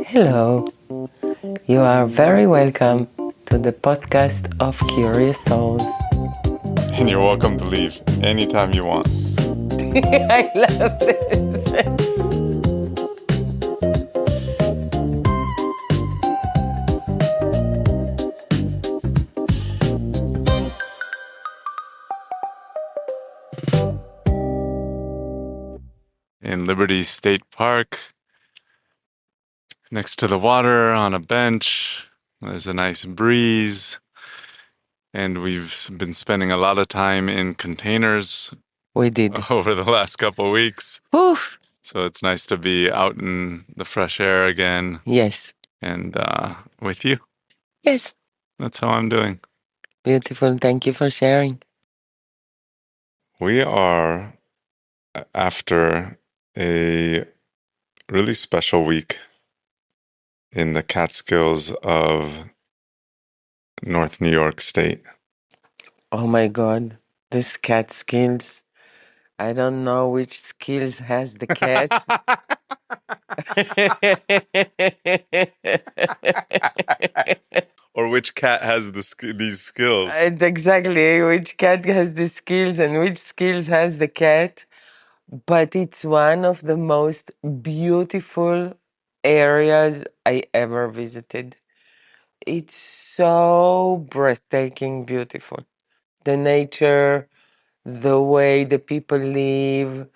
Hello, you are very welcome to the podcast of Curious Souls. And you're welcome to leave anytime you want. I love this. In Liberty State Park, next to the water on a bench, there's a nice breeze. And we've been spending a lot of time in containers We did. over the last couple of weeks. Oof. So it's nice to be out in the fresh air again Yes. and with you. Yes. That's how I'm doing. Beautiful. Thank you for sharing. We are after a really special week in the Catskills of North New York State. Oh my God. This cat skills. I don't know which skills has the cat. Or which cat has these skills? And exactly which cat has the skills and which skills has the cat. But it's one of the most beautiful areas I ever visited. It's so breathtaking beautiful. The nature, the way the people live.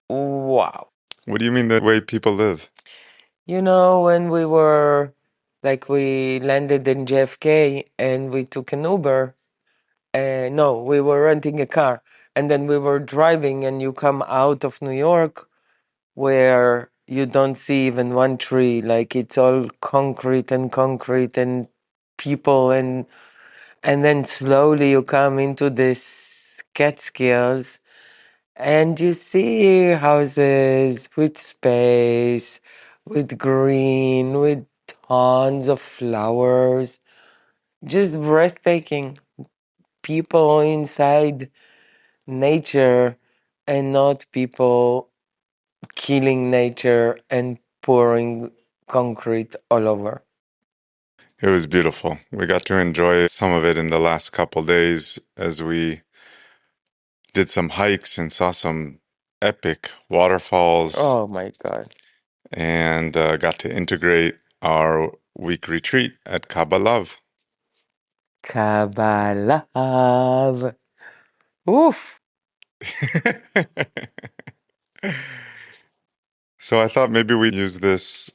Wow. What do you mean the way people live? You know, when we landed in JFK and we took an Uber. No, we were renting a car. And then we were driving and you come out of New York where you don't see even one tree. Like it's all concrete and people and then slowly you come into this Catskills and you see houses with space, with green, with tons of flowers. Just breathtaking. People inside nature and not people killing nature and pouring concrete all over. It was beautiful. We got to enjoy some of it in the last couple days as we did some hikes and saw some epic waterfalls. Oh my God. And got to integrate our week retreat at Kabalove. Kabbalah. Oof. So I thought maybe we'd use this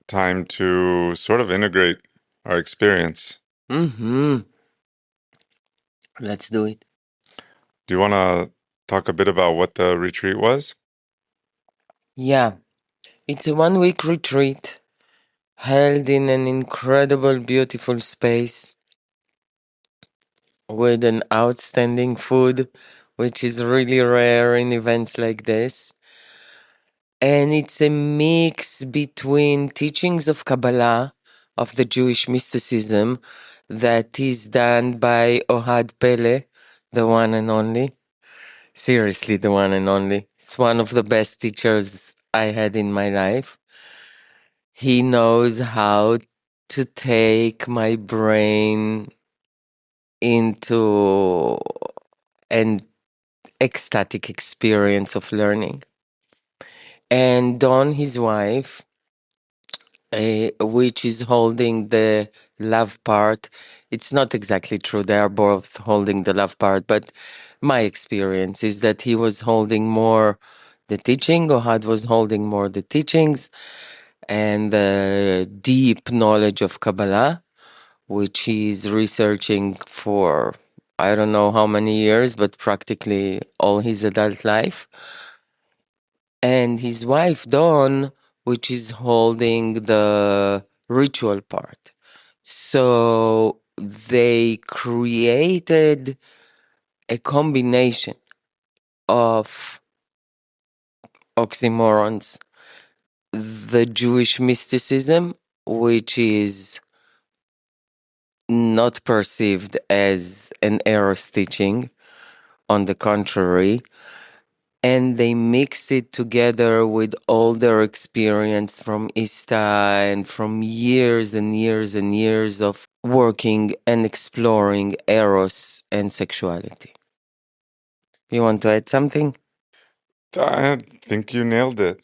time to sort of integrate our experience. Mm-hmm. Let's do it. Do you want to talk a bit about what the retreat was? Yeah. It's a 1 week retreat held in an incredible, beautiful space with an outstanding food, which is really rare in events like this. And it's a mix between teachings of Kabbalah, of the Jewish mysticism, that is done by Ohad Pele, the one and only. Seriously, the one and only. It's one of the best teachers I had in my life. He knows how to take my brain into an ecstatic experience of learning. And Dawn, his wife, which is holding the love part. It's not exactly true. They are both holding the love part, but my experience is that he was holding more the teaching, Ohad was holding more the teachings and the deep knowledge of Kabbalah, which he's researching for I don't know how many years, but practically all his adult life. And his wife, Dawn, which is holding the ritual part. So they created a combination of oxymorons. The Jewish mysticism, which is not perceived as an eros teaching, on the contrary, and they mix it together with all their experience from ISTA and from years and years and years of working and exploring eros and sexuality. You want to add something? I think you nailed it.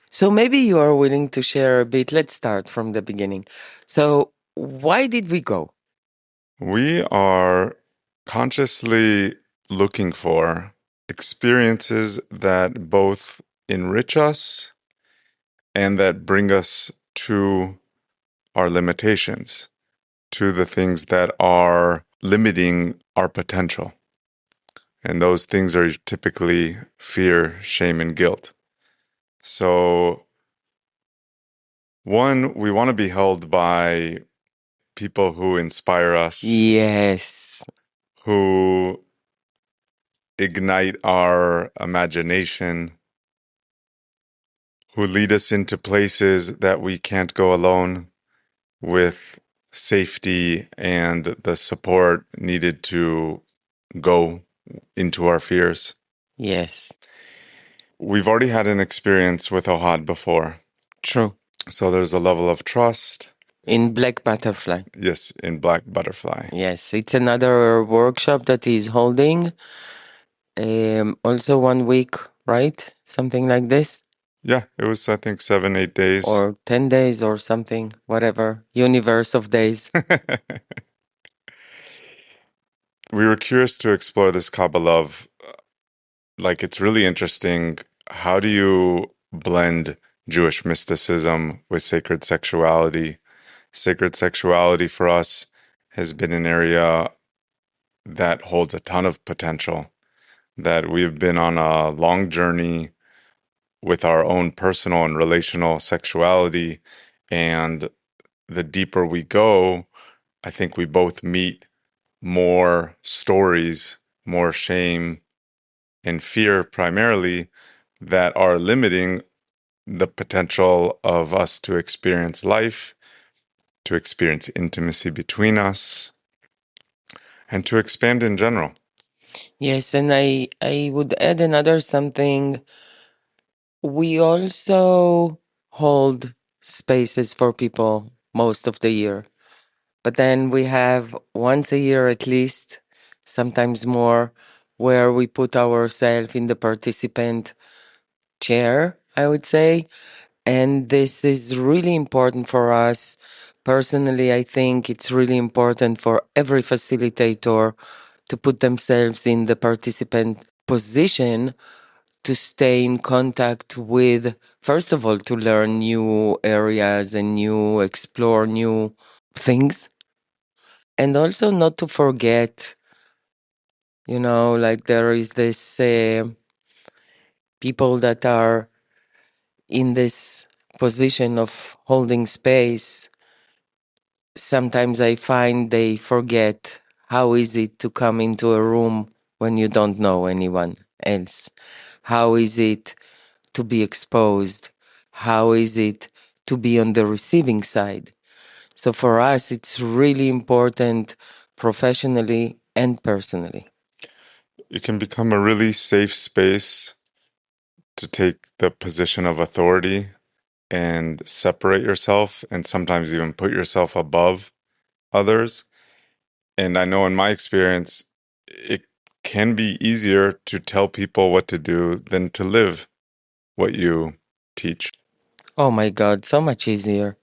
So maybe you are willing to share a bit. Let's start from the beginning. So, why did we go? We are consciously looking for experiences that both enrich us and that bring us to our limitations, to the things that are limiting our potential. And those things are typically fear, shame, and guilt. So, one, we want to be held by people who inspire us, Yes. who ignite our imagination, who lead us into places that we can't go alone, with safety and the support needed to go into our fears. Yes. We've already had an experience with Ohad before, True. so there's a level of trust. In Black Butterfly. Yes, in Black Butterfly. Yes, it's another workshop that he's holding. Also 1 week, right? Something like this, Yeah, it was, I think, 7, 8 days. or 10 days, or something. Whatever. Universe of days. We were curious to explore this Kabalove. Like, it's really interesting. How do you blend Jewish mysticism with sacred sexuality? Sacred sexuality for us has been an area that holds a ton of potential, that we've been on a long journey with our own personal and relational sexuality. And the deeper we go, I think we both meet more stories, more shame and fear primarily, that are limiting the potential of us to experience life, to experience intimacy between us, and to expand in general. Yes, and I would add another something. We also hold spaces for people most of the year. But then we have once a year at least, sometimes more, where we put ourselves in the participant chair, I would say. And this is really important for us. Personally, I think it's really important for every facilitator to put themselves in the participant position, to stay in contact with, first of all, to learn new areas and explore new things. And also not to forget, like there is this people that are in this position of holding space. Sometimes I find they forget how is it to come into a room when you don't know anyone else. How is it to be exposed? How is it to be on the receiving side? So for us, it's really important professionally and personally. It can become a really safe space to take the position of authority and separate yourself and sometimes even put yourself above others. And I know in my experience, it can be easier to tell people what to do than to live what you teach. Oh my God, so much easier.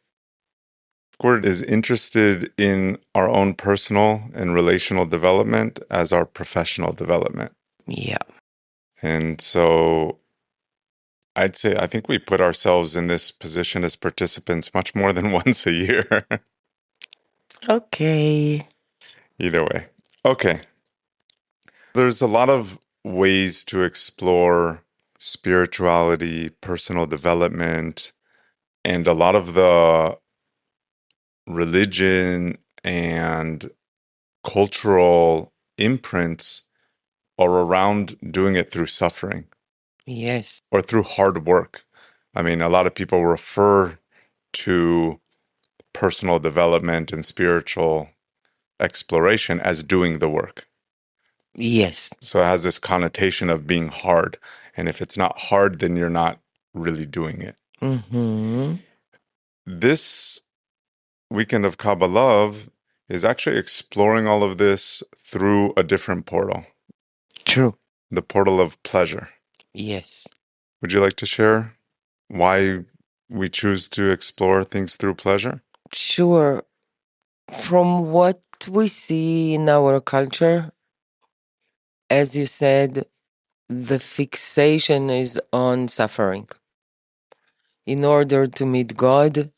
Word is interested in our own personal and relational development as our professional development. Yeah. And so I'd say I think we put ourselves in this position as participants much more than once a year. Okay. Either way. Okay. There's a lot of ways to explore spirituality, personal development, and a lot of the religion and cultural imprints are around doing it through suffering Yes. or through hard work. I mean, a lot of people refer to personal development and spiritual exploration as doing the work. Yes. So it has this connotation of being hard. And if it's not hard, then you're not really doing it. Mm-hmm. This weekend of Kabalove is actually exploring all of this through a different portal, True. the portal of pleasure. Yes. Would you like to share why we choose to explore things through pleasure? Sure. From what we see in our culture, as you said, the fixation is on suffering. In order to meet God,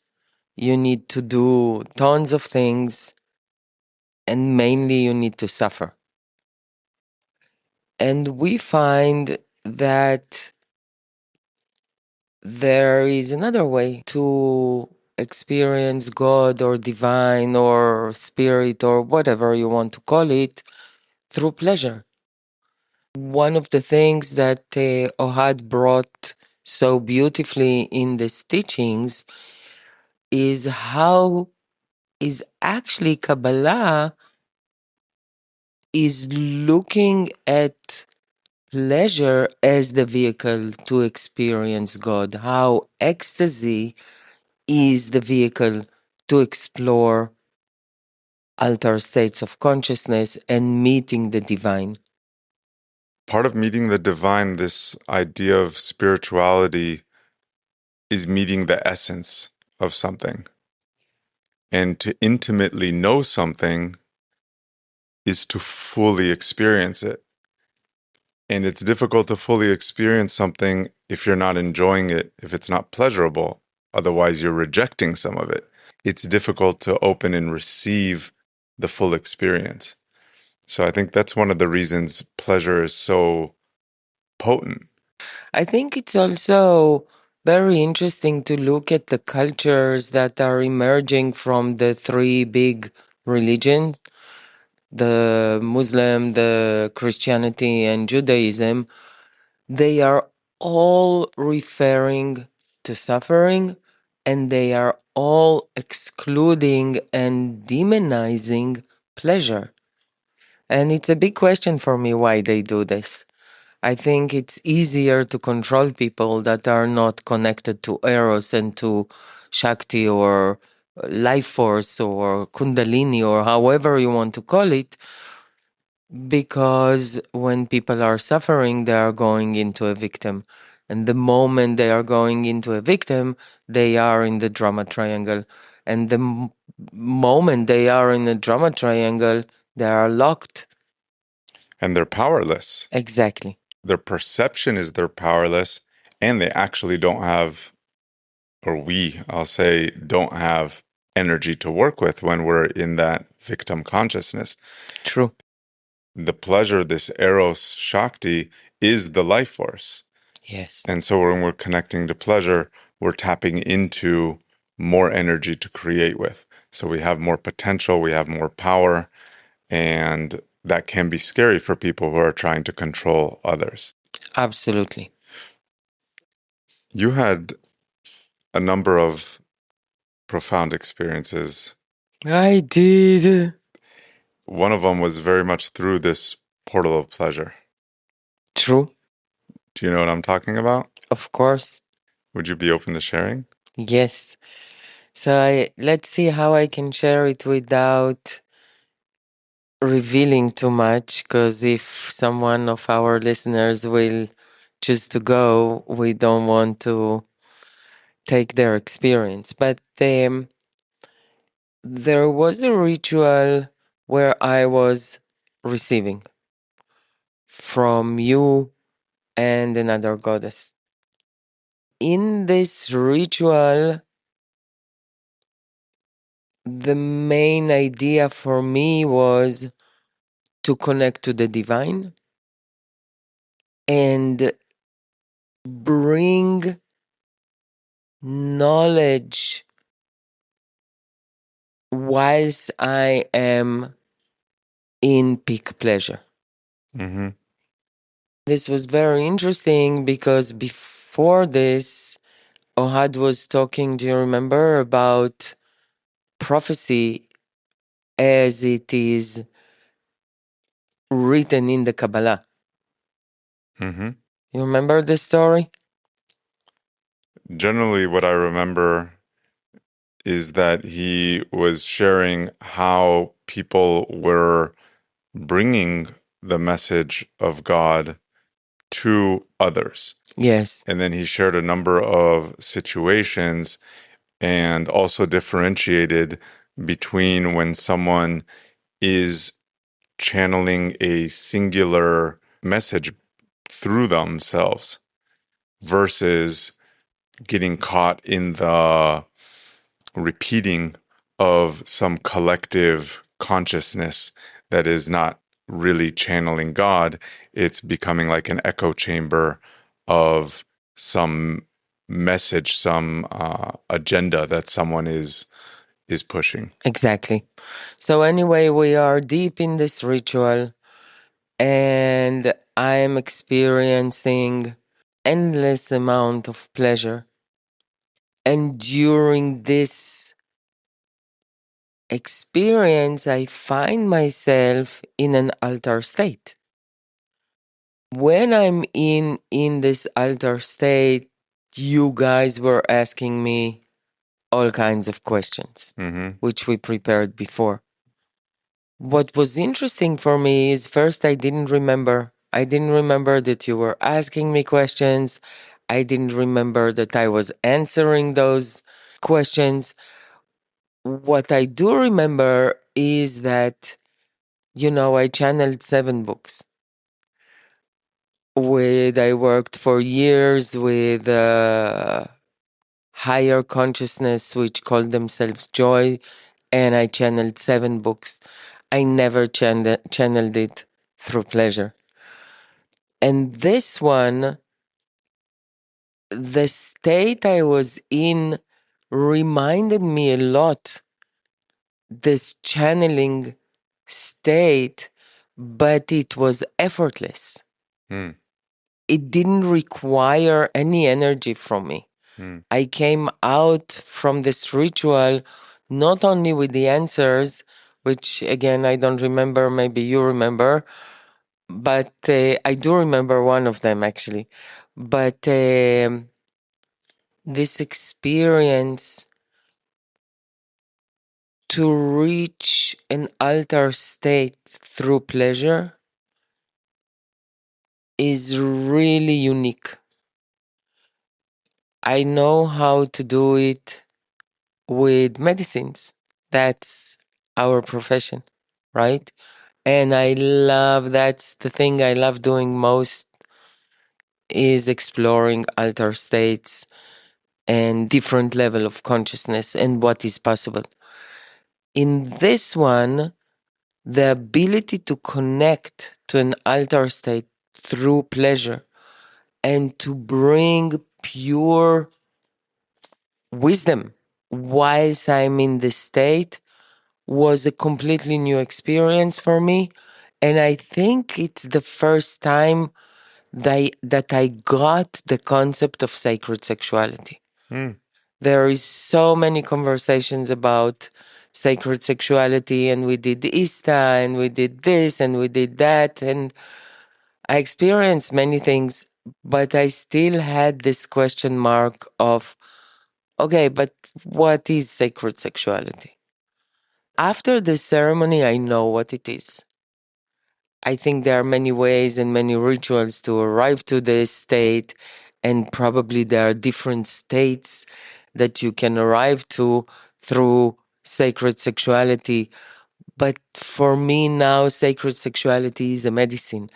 you need to do tons of things, and mainly you need to suffer. And we find that there is another way to experience God or divine or spirit or whatever you want to call it through pleasure. One of the things that Ohad brought so beautifully in these teachings is how is actually Kabbalah is looking at pleasure as the vehicle to experience God, how ecstasy is the vehicle to explore altered states of consciousness and meeting the divine. Part of meeting the divine, this idea of spirituality, is meeting the essence of something. And to intimately know something is to fully experience it. And it's difficult to fully experience something if you're not enjoying it, if it's not pleasurable. Otherwise, you're rejecting some of it. It's difficult to open and receive the full experience. So I think that's one of the reasons pleasure is so potent. I think it's also very interesting to look at the cultures that are emerging from the three big religions, the Muslim, the Christianity, and Judaism. They are all referring to suffering, and they are all excluding and demonizing pleasure. And it's a big question for me why they do this. I think it's easier to control people that are not connected to eros and to Shakti or life force or Kundalini or however you want to call it, because when people are suffering, they are going into a victim. And the moment they are going into a victim, they are in the drama triangle. And the moment they are in the drama triangle, they are locked. And they're powerless. Exactly. Their perception is they're powerless, and they actually don't have, or I'll say, don't have energy to work with when we're in that victim consciousness. True. The pleasure, this eros Shakti, is the life force. Yes. And so when we're connecting to pleasure, we're tapping into more energy to create with. So we have more potential, we have more power, and that can be scary for people who are trying to control others. Absolutely. You had a number of profound experiences. I did. One of them was very much through this portal of pleasure. True. Do you know what I'm talking about? Of course. Would you be open to sharing? Yes. So let's see how I can share it without revealing too much, because if someone of our listeners will choose to go, we don't want to take their experience. But there was a ritual where I was receiving from you and another goddess. In this ritual, the main idea for me was to connect to the divine and bring knowledge whilst I am in peak pleasure. Mm-hmm. This was very interesting because before this, Ohad was talking, do you remember, about prophecy as it is written in the Kabbalah. Hmm. You remember the story? Generally, what I remember is that he was sharing how people were bringing the message of God to others. Yes, And then he shared a number of situations and also differentiated between when someone is channeling a singular message through themselves versus getting caught in the repeating of some collective consciousness that is not really channeling God. It's becoming like an echo chamber of some message, some agenda that someone is pushing. exactly. So, anyway, we are deep in this ritual, and I am experiencing endless amount of pleasure. And during this experience, I find myself in an altar state. When I'm in this altar state, you guys were asking me all kinds of questions, Mm-hmm. which we prepared before. What was interesting for me is first I didn't remember. I didn't remember that you were asking me questions. I didn't remember that I was answering those questions. What I do remember is that, I channeled 7 books. I worked for years with higher consciousness, which called themselves joy, and I channeled 7 books. I never channeled it through pleasure. And this one, the state I was in reminded me a lot this channeling state, but it was effortless. Mm. It didn't require any energy from me. Mm. I came out from this ritual not only with the answers, which again I don't remember, maybe you remember, but I do remember one of them actually. But this experience to reach an altar state through pleasure is really unique. I know how to do it with medicines. That's our profession, right? And that's the thing I love doing most is exploring alter states and different level of consciousness and what is possible. In this one, the ability to connect to an alter state through pleasure and to bring pure wisdom whilst I'm in this state was a completely new experience for me. And I think it's the first time that I got the concept of sacred sexuality. Mm. There is so many conversations about sacred sexuality, and we did Ista, and we did this, and we did that, and I experienced many things, but I still had this question mark of, okay, but what is sacred sexuality? After the ceremony, I know what it is. I think there are many ways and many rituals to arrive to this state, and probably there are different states that you can arrive to through sacred sexuality. But for me now, sacred sexuality is a medicine,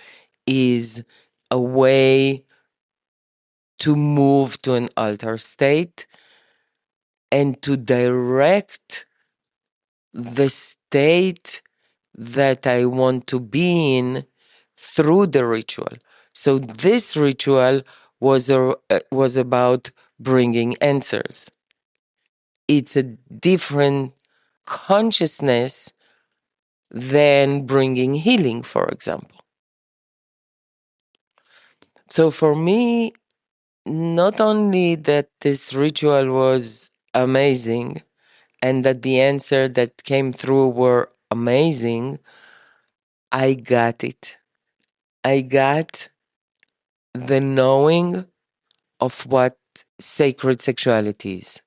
is a way to move to an alter state and to direct the state that I want to be in through the ritual. So this ritual was about bringing answers. It's a different consciousness than bringing healing, for example. So for me, not only that this ritual was amazing and that the answer that came through were amazing, I got it. I got the knowing of what sacred sexuality is.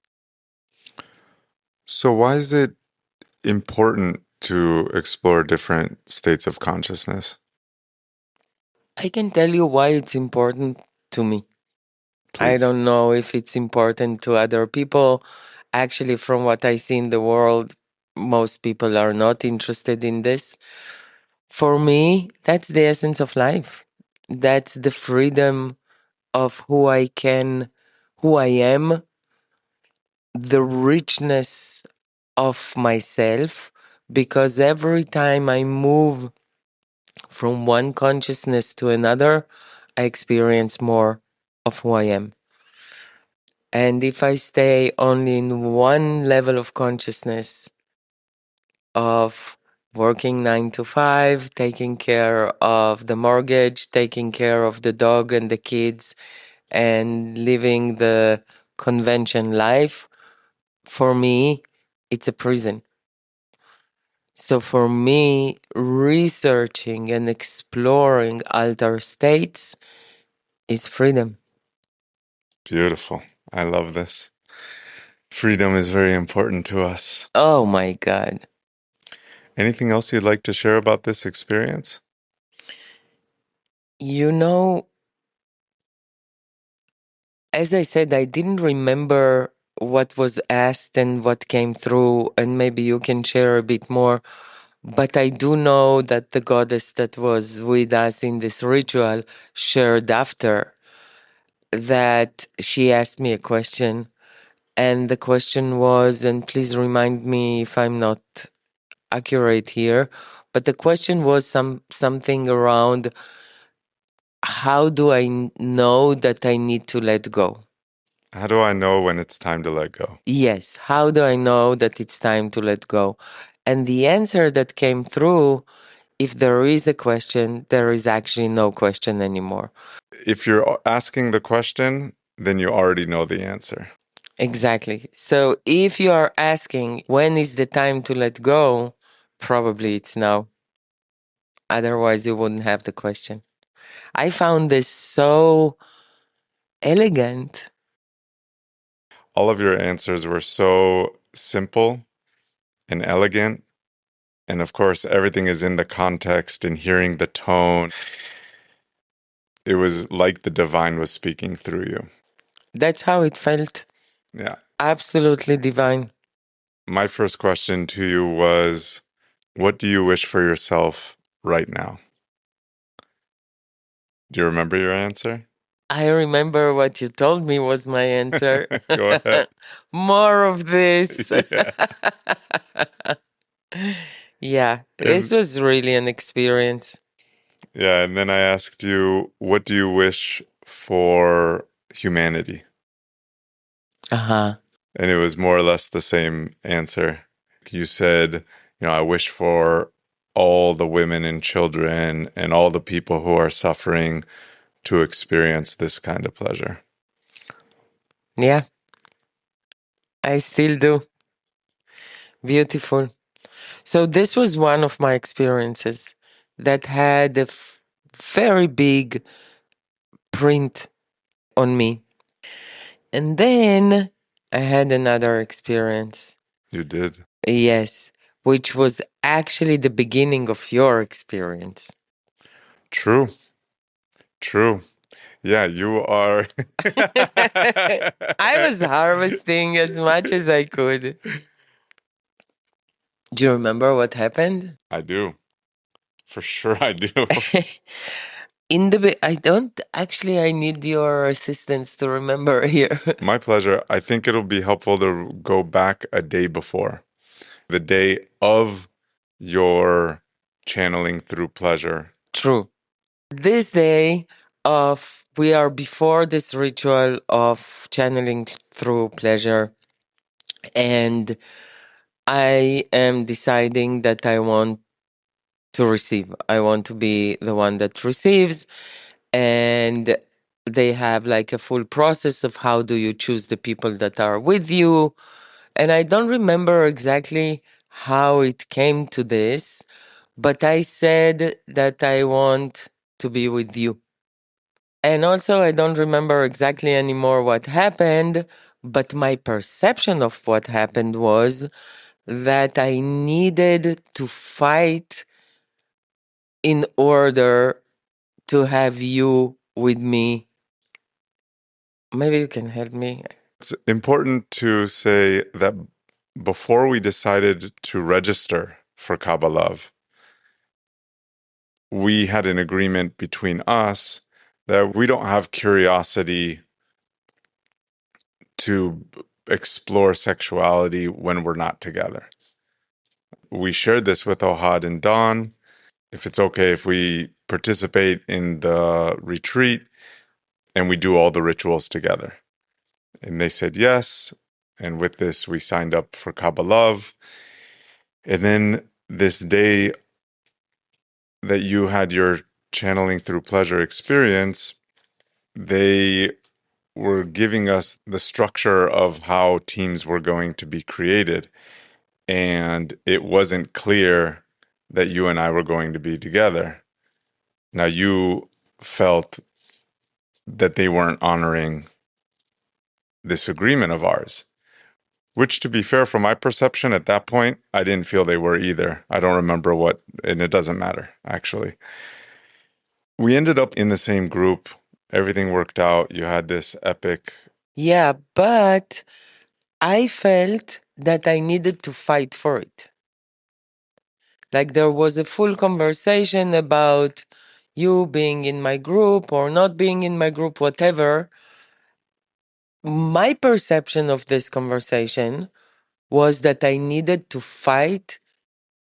So, why is it important to explore different states of consciousness? I can tell you why it's important to me. I Please. don't know if it's important to other people. Actually, from what I see in the world, most people are not interested in this. For me, that's the essence of life. That's the freedom of who I am, the richness of myself, because every time I move from one consciousness to another, I experience more of who I am. And if I stay only in one level of consciousness of working 9 to 5, taking care of the mortgage, taking care of the dog and the kids, and living the convention life, for me, it's a prison. So for me, researching and exploring alter states is freedom. Beautiful. I love this. Freedom is very important to us. Oh my God. Anything else you'd like to share about this experience? You know, as I said, I didn't remember what was asked and what came through, and maybe you can share a bit more. But I do know that the goddess that was with us in this ritual shared after that she asked me a question. And the question was, and please remind me if I'm not accurate here, but the question was something around how do I know that I need to let go? How do I know when it's time to let go? Yes, how do I know that it's time to let go? And the answer that came through, if there is a question, there is actually no question anymore. If you're asking the question, then you already know the answer. Exactly. So if you are asking when is the time to let go, probably it's now. Otherwise, you wouldn't have the question. I found this so elegant. All of your answers were so simple and elegant. And of course, everything is in the context and hearing the tone. It was like the divine was speaking through you. That's how it felt. Yeah. Absolutely divine. My first question to you was, what do you wish for yourself right now? Do you remember your answer? I remember what you told me was my answer. Go ahead. More of this. Yeah. Yeah, this And was really an experience. yeah, and then I asked you, what do you wish for humanity? Uh huh. And it was more or less the same answer. You said, I wish for all the women and children and all the people who are suffering to experience this kind of pleasure. Yeah, I still do. Beautiful. So, this was one of my experiences that had a very big print on me. And then I had another experience. You did. Yes, which was actually the beginning of your experience. True. True. Yeah, you are. I was harvesting as much as I could. Do you remember what happened? I do. For sure, I do. I don't actually, I need your assistance to remember here. My pleasure. I think it'll be helpful to go back a day before, the day of your channeling through pleasure. True. This day of we are before this ritual of channeling through pleasure, and I am deciding that I want to receive. I want to be the one that receives, and they have like a full process of how do you choose the people that are with you. And I don't remember exactly how it came to this, but I said that I want to be with you. And also, I don't remember exactly anymore what happened, but my perception of what happened was that I needed to fight in order to have you with me. Maybe you can help me. It's important to say that before we decided to register for Kabalove, we had an agreement between us that we don't have curiosity to explore sexuality when we're not together. We shared this with Ohad and Dawn. If it's okay if we participate in the retreat and we do all the rituals together. And they said yes. And with this, we signed up for Kabalove. And then this day that you had your channeling through pleasure experience, they were giving us the structure of how teams were going to be created. And it wasn't clear that you and I were going to be together. Now, you felt that they weren't honoring this agreement of ours, which, to be fair, from my perception at that point, I didn't feel they were either. I don't remember what, and it doesn't matter, actually. We ended up in the same group. Everything worked out. You had this epic. Yeah, but I felt that I needed to fight for it. Like there was a full conversation about you being in my group or not being in my group, whatever. My perception of this conversation was that I needed to fight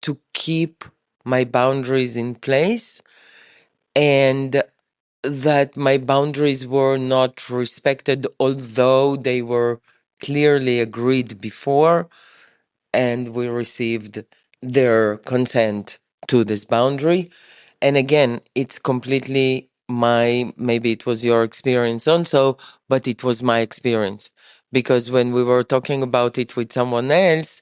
to keep my boundaries in place and that my boundaries were not respected, although they were clearly agreed before and we received their consent to this boundary. And again, it's completely maybe it was your experience also, but it was my experience. Because when we were talking about it with someone else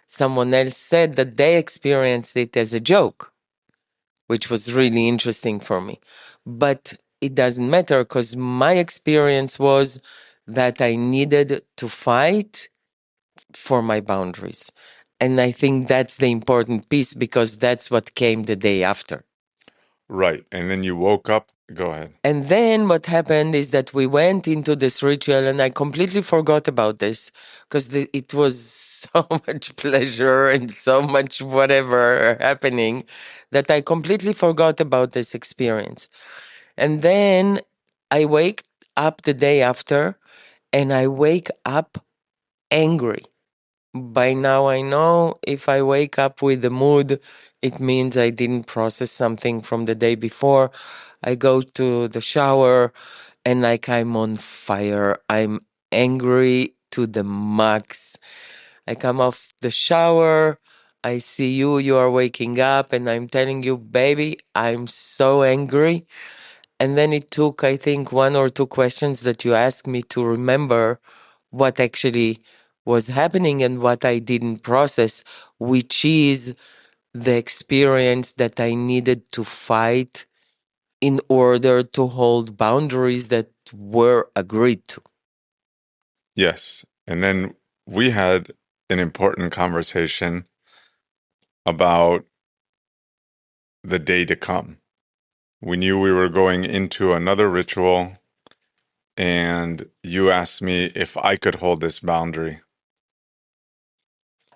said that they experienced it as a joke, which was really interesting for me. But it doesn't matter because my experience was that I needed to fight for my boundaries. And I think that's the important piece because that's what came the day after. Right. And then you woke up. Go ahead. And then what happened is that we went into this ritual and I completely forgot about this because it was so much pleasure and so much whatever happening that I completely forgot about this experience. And then I wake up the day after and I wake up angry. By now I know if I wake up with the mood, it means I didn't process something from the day before. I go to the shower and like I'm on fire. I'm angry to the max. I come off the shower. I see you are waking up, and I'm telling you, baby, I'm so angry. And then it took, I think, one or two questions that you asked me to remember what actually was happening and what I didn't process, which is the experience that I needed to fight in order to hold boundaries that were agreed to. Yes. And then we had an important conversation about the day to come. We knew we were going into another ritual, and you asked me if I could hold this boundary.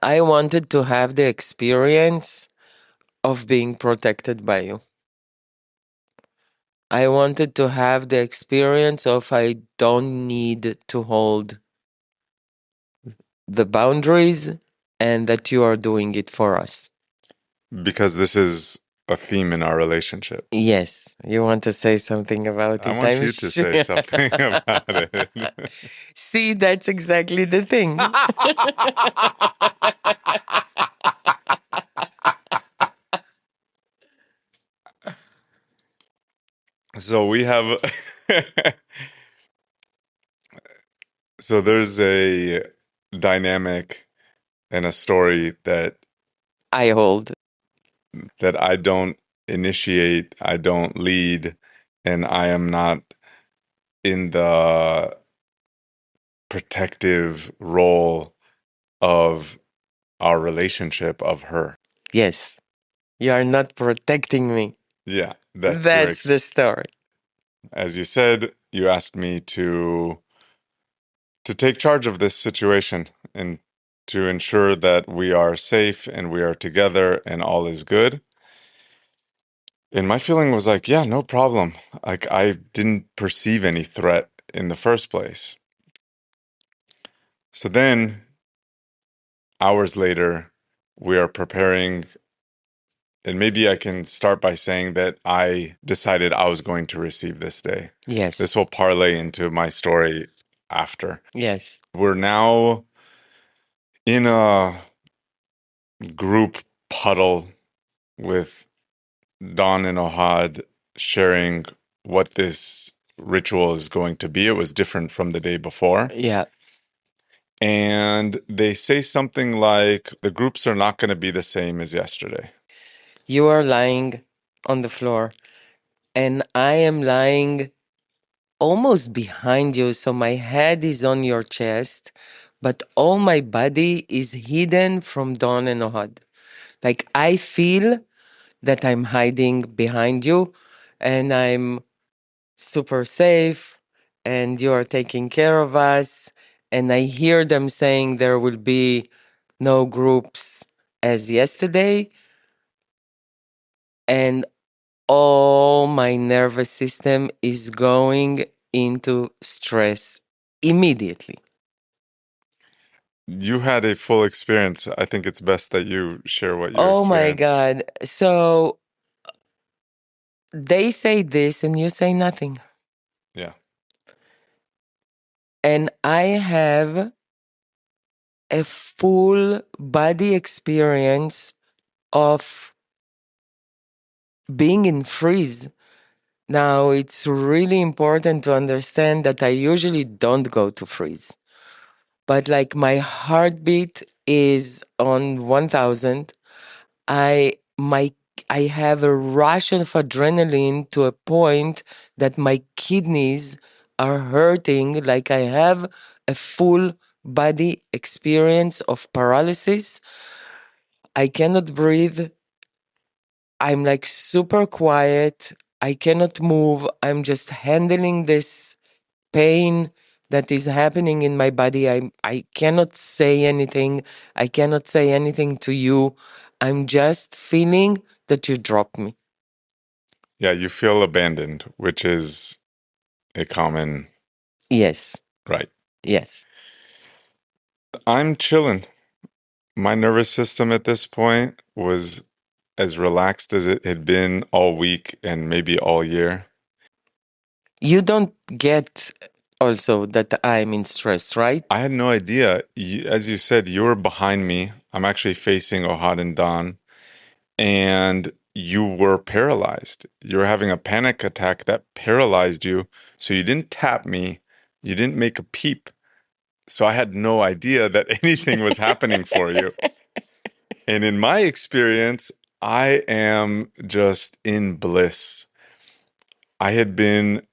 I wanted to have the experience of being protected by you. I wanted to have the experience of I don't need to hold the boundaries and that you are doing it for us. Because this is a theme in our relationship. Yes, you want to say something about I it, want I'm you to sure. say something about it. See, that's exactly the thing. So we have so there's a dynamic and a story that I hold. that I don't initiate, I don't lead, and I am not in the protective role of our relationship of her. Yes, you are not protecting me. Yeah, that's your That's the story. as you said, you asked me to take charge of this situation and to ensure that we are safe and we are together and all is good. And my feeling was like, yeah, no problem. Like I didn't perceive any threat in the first place. So then, hours later, we are preparing, and maybe I can start by saying that I decided I was going to receive this day. Yes. This will parlay into my story after. Yes. We're now in a group puddle with Don and Ohad sharing what this ritual is going to be. It was different from the day before. Yeah. And they say something like the groups are not going to be the same as yesterday. You are lying on the floor, and I am lying almost behind you. So my head is on your chest, but all my body is hidden from Dawn and Ohad. Like I feel that I'm hiding behind you and I'm super safe and you are taking care of us. And I hear them saying there will be no groups as yesterday. And all my nervous system is going into stress immediately. You had a full experience. I think it's best that you share what you Oh my experienced. God. So they say this and you say nothing. Yeah. And I have a full body experience of being in freeze. Now, it's really important to understand that I usually don't go to freeze, but like my heartbeat is on 1000. I my I have a rush of adrenaline to a point that my kidneys are hurting, like I have a full body experience of paralysis. I cannot breathe. I'm like super quiet. I cannot move. I'm just handling this pain that is happening in my body. I cannot say anything. I cannot say anything to you. I'm just feeling that you dropped me. Yeah, you feel abandoned, which is a common Yes. right. Yes. I'm chilling. My nervous system at this point was as relaxed as it had been all week and maybe all year. You don't get also that I'm in stress, right? I had no idea. As you said, you were behind me. I'm actually facing Ohad and Don, and you were paralyzed. You were having a panic attack that paralyzed you. So you didn't tap me. You didn't make a peep. So I had no idea that anything was happening for you. And in my experience, I am just in bliss. I had been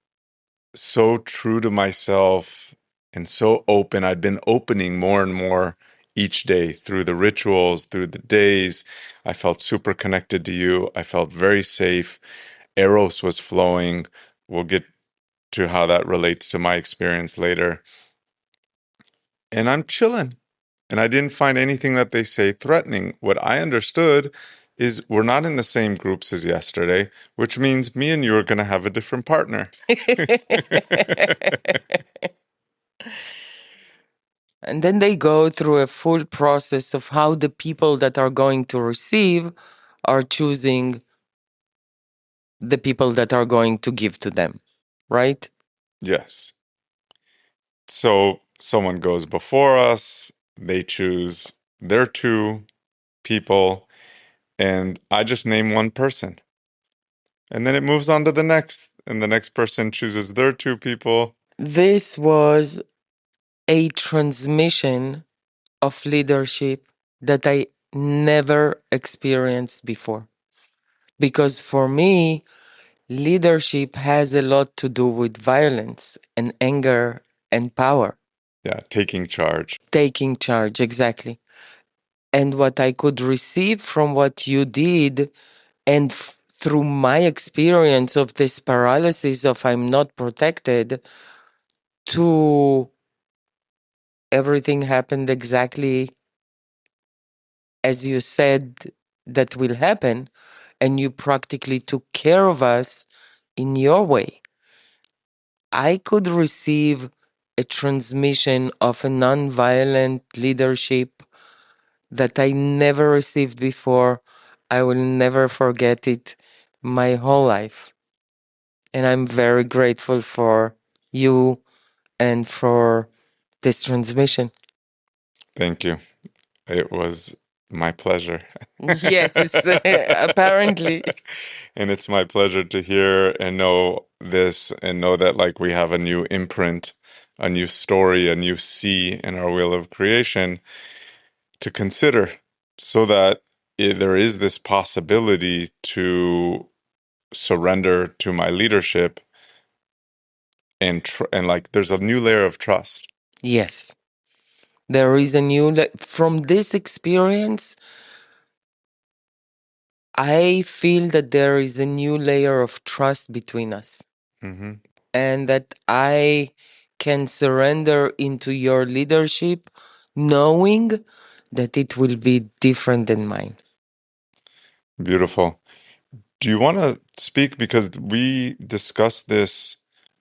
so true to myself and so open. I'd been opening more and more each day through the rituals, through the days. I felt super connected to you. I felt very safe. Eros was flowing. We'll get to how that relates to my experience later. And I'm chilling. And I didn't find anything that they say threatening. What I understood is we're not in the same groups as yesterday, which means me and you are going to have a different partner. And then they go through a full process of how the people that are going to receive are choosing the people that are going to give to them, right? Yes. So someone goes before us, they choose their two people, and I just name one person. And then it moves on to the next, and the next person chooses their two people. This was a transmission of leadership that I never experienced before. Because for me, leadership has a lot to do with violence and anger and power. Yeah, taking charge. Taking charge, exactly. And what I could receive from what you did, and through my experience of this paralysis of I'm not protected, to everything happened exactly as you said that will happen, and you practically took care of us in your way. I could receive a transmission of a non-violent leadership that I never received before. I will never forget it my whole life. And I'm very grateful for you and for this transmission. Thank you. It was my pleasure. Yes, apparently. And it's my pleasure to hear and know this and know that like we have a new imprint, a new story, a new C in our wheel of creation to consider so that there is this possibility to surrender to my leadership and like there's a new layer of trust. Yes. There is a new, from this experience, I feel that there is a new layer of trust between us, Mm-hmm. and that I can surrender into your leadership knowing that it will be different than mine. Beautiful. Do you want to speak? Because we discussed this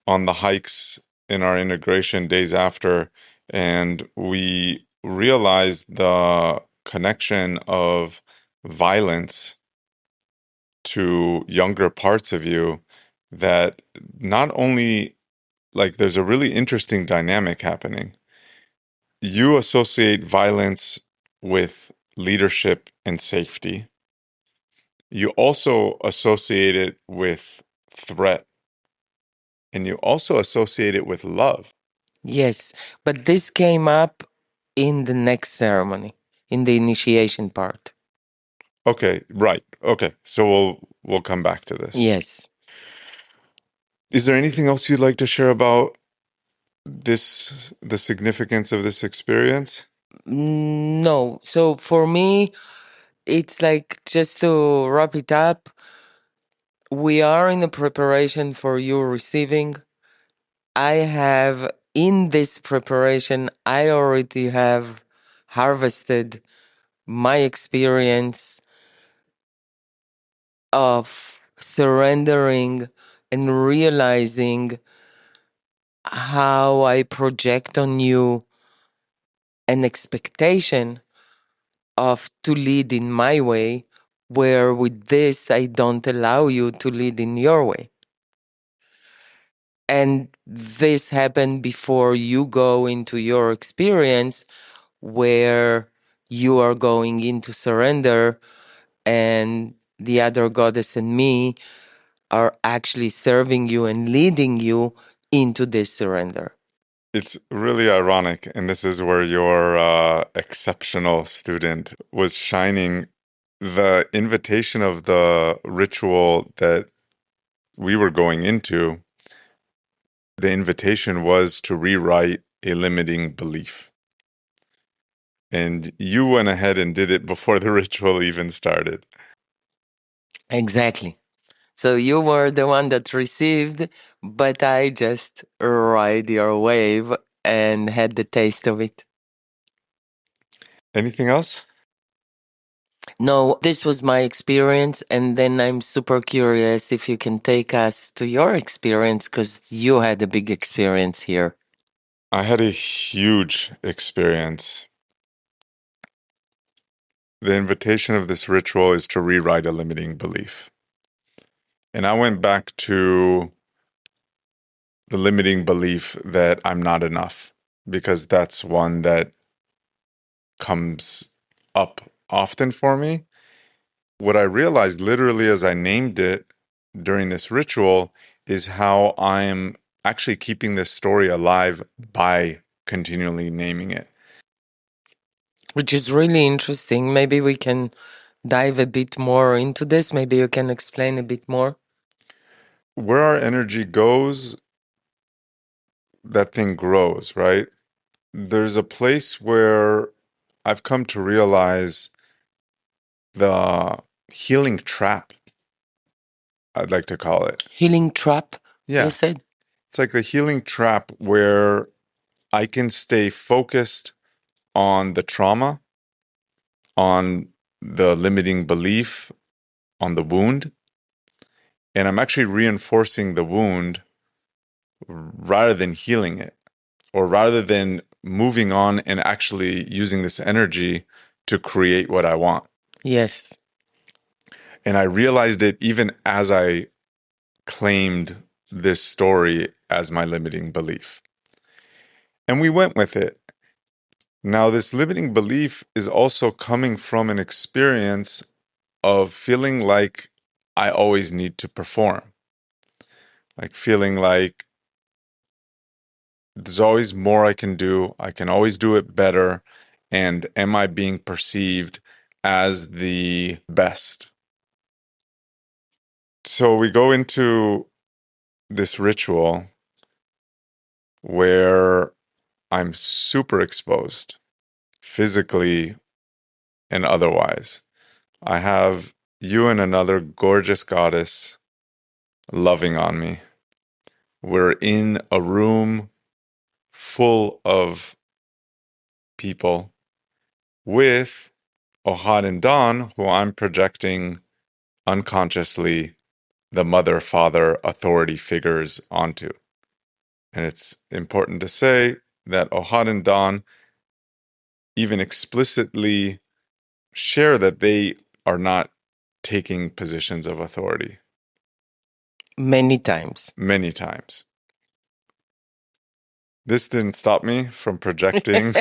on the hikes in our integration days after, and we realized the connection of violence to younger parts of you that not only like there's a really interesting dynamic happening. You associate violence with leadership and safety. You also associate it with threat, and you also associate it with love. Yes, but this came up in the next ceremony, in the initiation part. Okay, right. Okay, so we'll come back to this. Yes. Is there anything else you'd like to share about this, the significance of this experience? No. So for me, it's like, just to wrap it up, we are in a preparation for you receiving. I have, in this preparation, I already have harvested my experience of surrendering and realizing how I project on you an expectation of to lead in my way, where with this I don't allow you to lead in your way. And this happened before you go into your experience, where you are going into surrender, and the other goddess and me are actually serving you and leading you into this surrender. It's really ironic, and this is where your exceptional student was shining. The invitation of the ritual that we were going into, the invitation was to rewrite a limiting belief. And you went ahead and did it before the ritual even started. Exactly. So you were the one that received, but I just ride your wave and had the taste of it. Anything else? No, this was my experience, and then I'm super curious if you can take us to your experience, because you had a big experience here. I had a huge experience. The invitation of this ritual is to rewrite a limiting belief. And I went back to the limiting belief that I'm not enough, because that's one that comes up often for me. What I realized literally as I named it during this ritual is how I'm actually keeping this story alive by continually naming it. Which is really interesting. Maybe we can dive a bit more into this? Maybe you can explain a bit more. Where our energy goes, that thing grows, right? There's a place where I've come to realize the healing trap, I'd like to call it. Healing trap, you Yeah, said? it's like the healing trap where I can stay focused on the trauma, on the limiting belief, on the wound, and I'm actually reinforcing the wound rather than healing it, or rather than moving on and actually using this energy to create what I want. Yes. And I realized it even as I claimed this story as my limiting belief. And we went with it. Now, this limiting belief is also coming from an experience of feeling like I always need to perform, like feeling like there's always more I can do. I can always do it better. And am I being perceived as the best? So we go into this ritual where I'm super exposed, physically and otherwise. I have you and another gorgeous goddess loving on me. We're in a room full of people with Ohad and Don, who I'm projecting unconsciously the mother, father, authority figures onto. And it's important to say that Ohad and Don even explicitly share that they are not taking positions of authority Many times. many times. This didn't stop me from projecting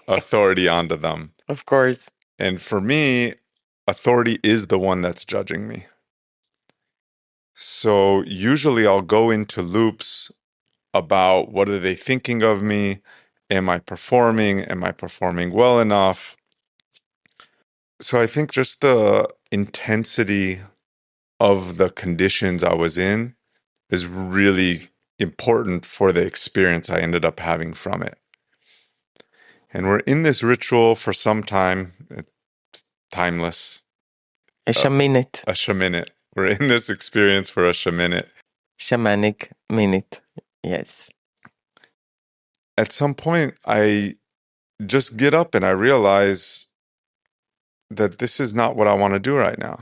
authority onto them. Of course. And for me, authority is the one that's judging me. So usually I'll go into loops about what are they thinking of me? Am I performing? Am I performing well enough? So I think just the intensity of the conditions I was in is really important for the experience I ended up having from it. And we're in this ritual for some time. It's timeless. A shaminate. A shaminate. We're in this experience for a shaminate. Shamanic minute. Yes. At some point, I just get up and I realize that this is not what I want to do right now.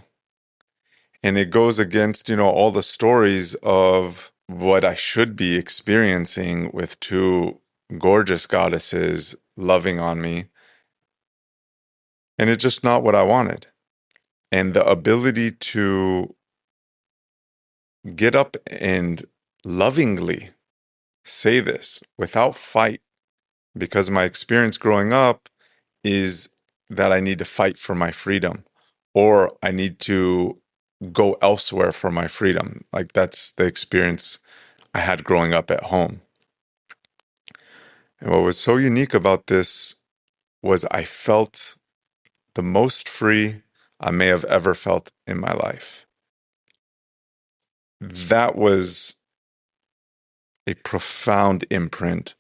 And it goes against, all the stories of what I should be experiencing with two gorgeous goddesses loving on me. And it's just not what I wanted. And the ability to get up and lovingly say this without fight, because my experience growing up is that I need to fight for my freedom or I need to go elsewhere for my freedom. Like that's the experience I had growing up at home. And what was so unique about this was I felt the most free I may have ever felt in my life. That was a profound imprint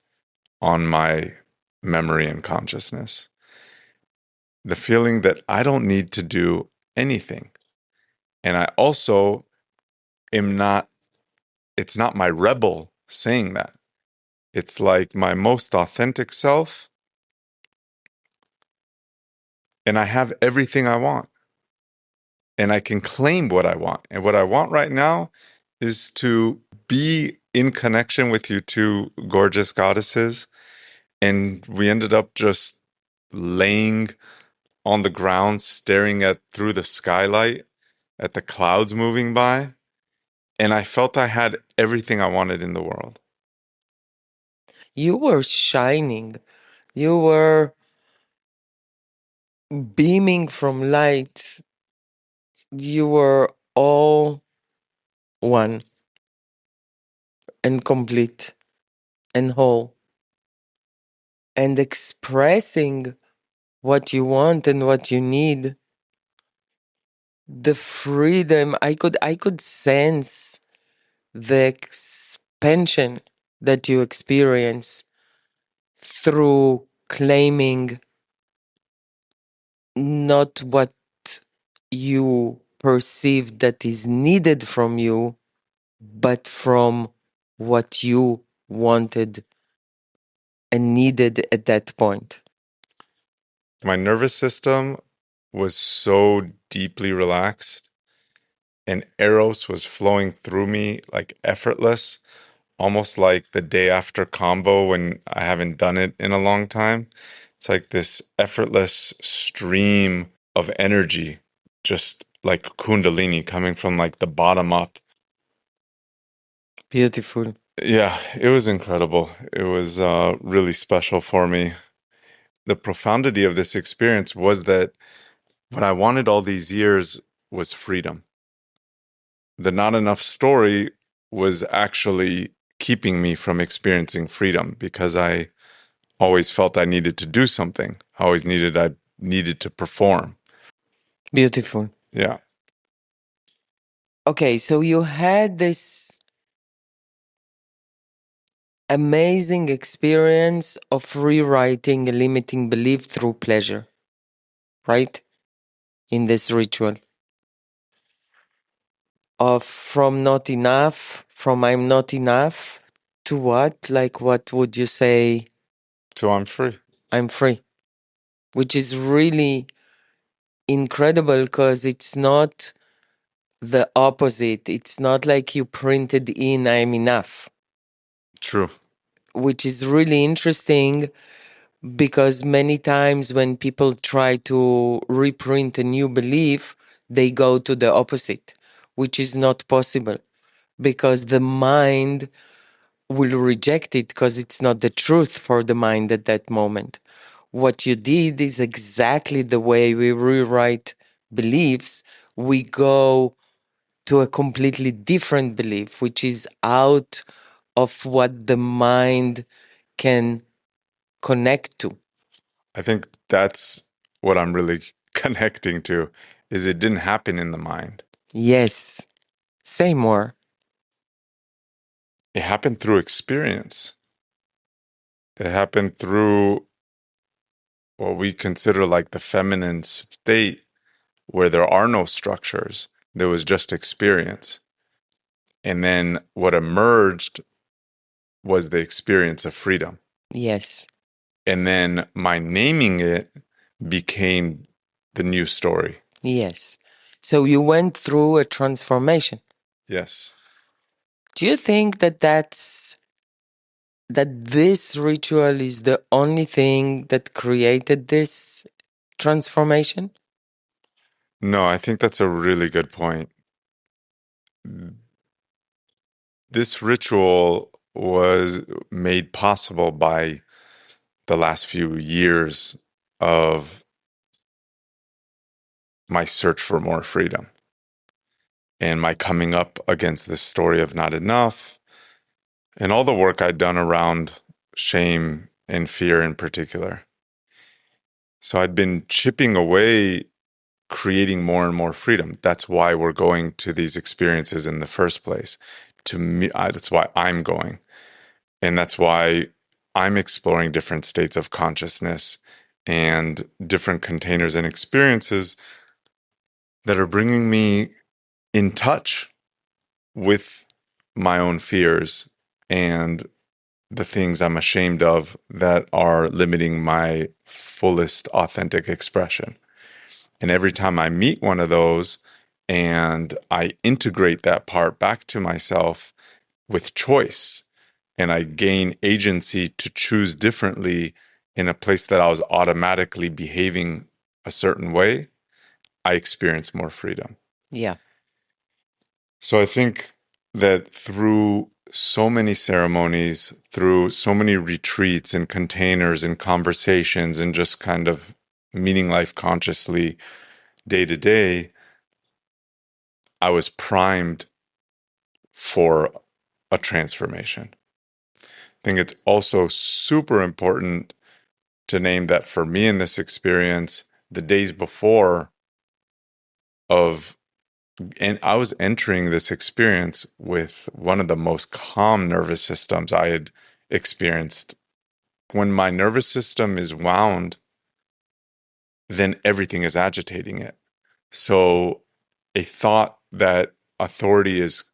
on my memory and consciousness. The feeling that I don't need to do anything. And I also am not, it's not my rebel saying that. It's like my most authentic self, and I have everything I want. And I can claim what I want. And what I want right now is to be in connection with you two gorgeous goddesses. And we ended up just laying on the ground, staring at through the skylight at the clouds moving by. And I felt I had everything I wanted in the world. You were shining. You were beaming from light. You were all one and complete and whole and expressing what you want and what you need. The freedom, I could sense the expansion that you experience through claiming not what you perceive that is needed from you, but from what you wanted and needed at that point. My nervous system was so deeply relaxed, and eros was flowing through me like effortless, almost like the day after combo when I haven't done it in a long time. It's like this effortless stream of energy, just like Kundalini coming from like the bottom up. Beautiful. Yeah, it was incredible. It was really special for me. The profundity of this experience was that what I wanted all these years was freedom. The not enough story was actually keeping me from experiencing freedom because I always felt I needed to do something. I needed to perform. Beautiful. Yeah. Okay, so you had this amazing experience of rewriting a limiting belief through pleasure, right? In this ritual of from not enough, from I'm not enough to what? Like, what would you say? So I'm free. I'm free, which is really incredible because it's not the opposite. It's not like you printed in I'm enough, True. which is really interesting because many times when people try to reprint a new belief, they go to the opposite, which is not possible because the mind will reject it because it's not the truth for the mind at that moment. What you did is exactly the way we rewrite beliefs. We go to a completely different belief, which is out of what the mind can connect to. I think that's what I'm really connecting to is it didn't happen in the mind. Yes. Say more. It happened through experience. It happened through what we consider like the feminine state where there are no structures. There was just experience. And then what emerged was the experience of freedom. Yes. And then my naming it became the new story. Yes. So you went through a transformation. Yes. Do you think that this ritual is the only thing that created this transformation? No, I think that's a really good point. This ritual was made possible by the last few years of my search for more freedom and my coming up against this story of not enough and all the work I'd done around shame and fear in particular. So I'd been chipping away, creating more and more freedom. That's why we're going to these experiences in the first place. To me, that's why I'm going. And that's why I'm exploring different states of consciousness and different containers and experiences that are bringing me in touch with my own fears and the things I'm ashamed of that are limiting my fullest authentic expression. And every time I meet one of those and I integrate that part back to myself with choice, and I gain agency to choose differently in a place that I was automatically behaving a certain way, I experience more freedom. Yeah. So I think that through so many ceremonies, through so many retreats and containers and conversations and just kind of meeting life consciously day to day, I was primed for a transformation. I think it's also super important to name that for me in this experience, the days before of, and I was entering this experience with one of the most calm nervous systems I had experienced. When my nervous system is wound, then everything is agitating it. So a thought that authority is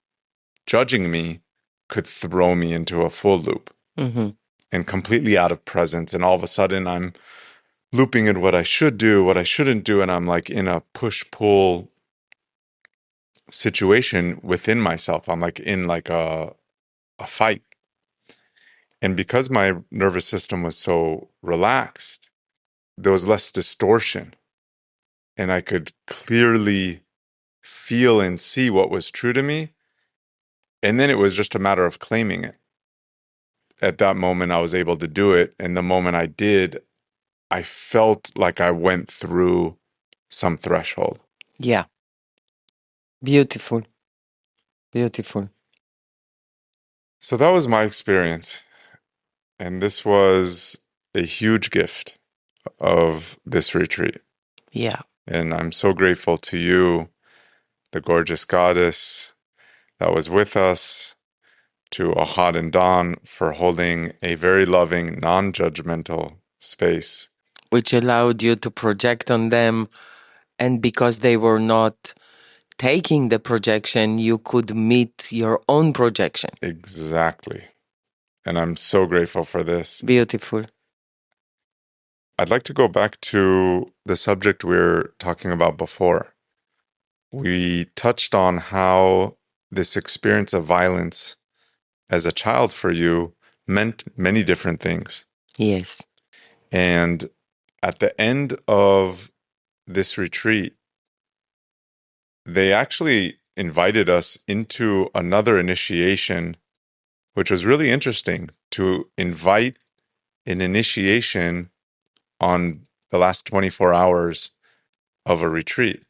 judging me could throw me into a full loop and completely out of presence. And all of a sudden, I'm looping at what I should do, what I shouldn't do. And I'm like in a push-pull situation within myself. I'm like in like a fight. And because my nervous system was so relaxed, there was less distortion. And I could clearly feel and see what was true to me. And then it was just a matter of claiming it. At that moment, I was able to do it. And the moment I did, I felt like I went through some threshold. Yeah. Beautiful. Beautiful. So that was my experience. And this was a huge gift of this retreat. Yeah. And I'm so grateful to you, the gorgeous goddess that was with us, to Ahad and Don for holding a very loving, non-judgmental space. Which allowed you to project on them. And because they were not taking the projection, you could meet your own projection. Exactly. And I'm so grateful for this. Beautiful. I'd like to go back to the subject we were talking about before. We touched on how this experience of violence as a child for you meant many different things. Yes. And at the end of this retreat, they actually invited us into another initiation, which was really interesting, to invite an initiation on the last 24 hours of a retreat.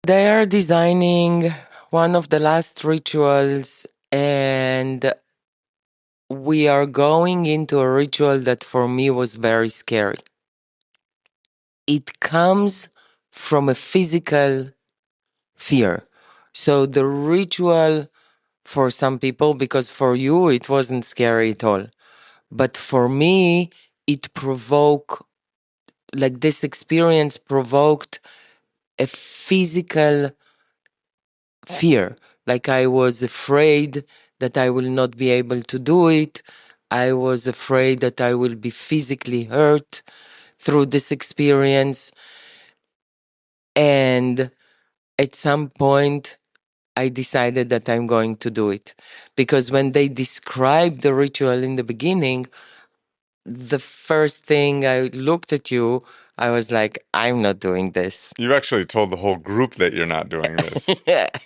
They are designing one of the last rituals, and we are going into a ritual that for me was very scary. It comes from a physical fear. So the ritual for some people, because for you it wasn't scary at all, but for me it provoked, like this experience provoked a physical fear. Like I was afraid that I will not be able to do it. I was afraid that I will be physically hurt through this experience. And at some point, I decided that I'm going to do it. Because when they described the ritual in the beginning, the first thing I looked at you, I was like, I'm not doing this. You actually told the whole group that you're not doing this.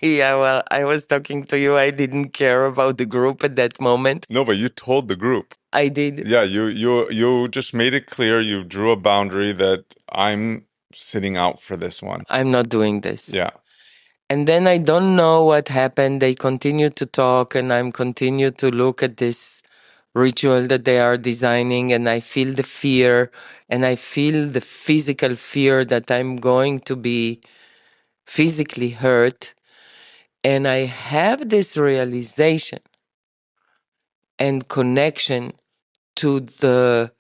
Yeah, well, I was talking to you. I didn't care about the group at that moment. No, but you told the group. I did. Yeah, you just made it clear. You drew a boundary that I'm sitting out for this one. I'm not doing this. Yeah. And then I don't know what happened. They continue to talk, and I'm continue to look at this ritual that they are designing, and I feel the fear, and I feel the physical fear that I'm going to be physically hurt. And I have this realization and connection to the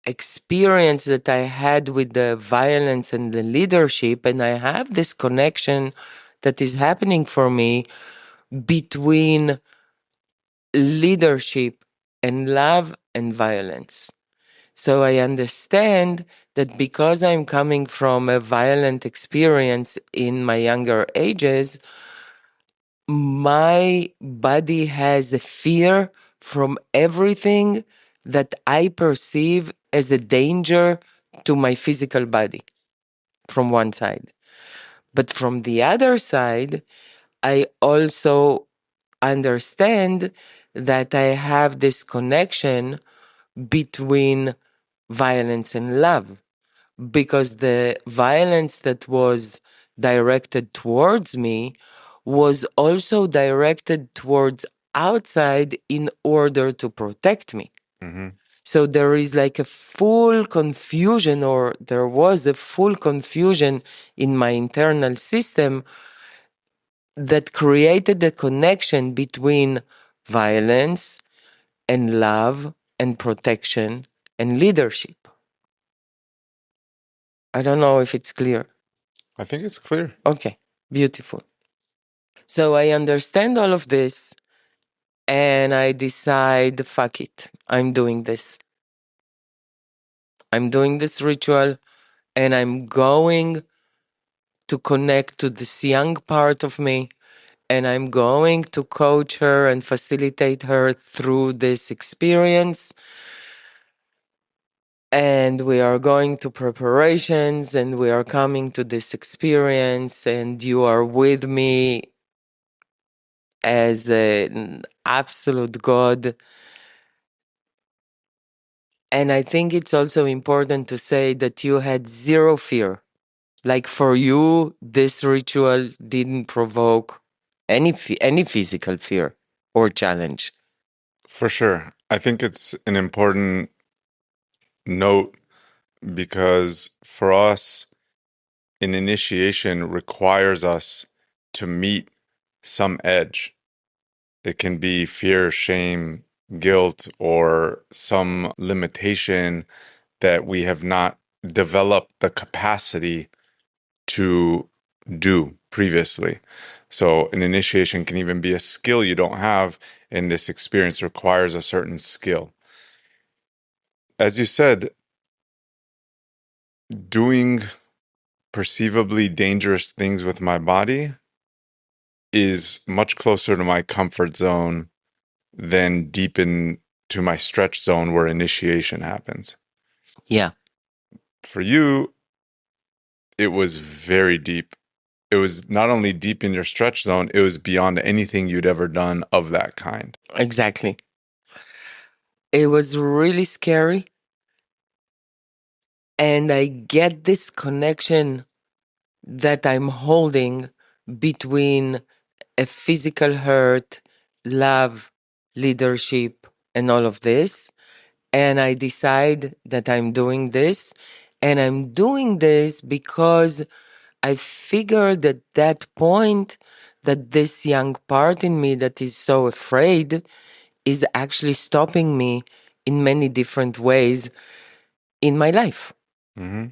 experience that I had with the violence and the leadership. And I have this connection that is happening for me between leadership and love and violence. So I understand that because I'm coming from a violent experience in my younger ages, my body has a fear from everything that I perceive as a danger to my physical body, from one side. But from the other side, I also understand that I have this connection between violence and love, because the violence that was directed towards me was also directed towards outside in order to protect me. Mm-hmm. So there is like a full confusion, or there was a full confusion in my internal system that created a connection between violence and love and protection and leadership. I don't know if it's clear. I think it's clear. Okay, beautiful. So I understand all of this and I decide, fuck it, I'm doing this. I'm doing this ritual and I'm going to connect to this young part of me, and I'm going to coach her and facilitate her through this experience. And we are going to preparations and we are coming to this experience, and you are with me as an absolute God. And I think it's also important to say that you had zero fear. Like for you, this ritual didn't provoke any physical fear or challenge. For sure. I think it's an important note because for us, an initiation requires us to meet some edge. It can be fear, shame, guilt, or some limitation that we have not developed the capacity to do previously. So, an initiation can even be a skill you don't have, and this experience requires a certain skill. As you said, doing perceivably dangerous things with my body is much closer to my comfort zone than deep into my stretch zone where initiation happens. Yeah, For you, it was very deep. It was not only deep in your stretch zone, it was beyond anything you'd ever done of that kind. exactly. It was really scary. And I get this connection that I'm holding between a physical hurt, love, leadership, and all of this. And I decide that I'm doing this. And I'm doing this because I figured at that point that this young part in me that is so afraid is actually stopping me in many different ways in my life. Mm-hmm.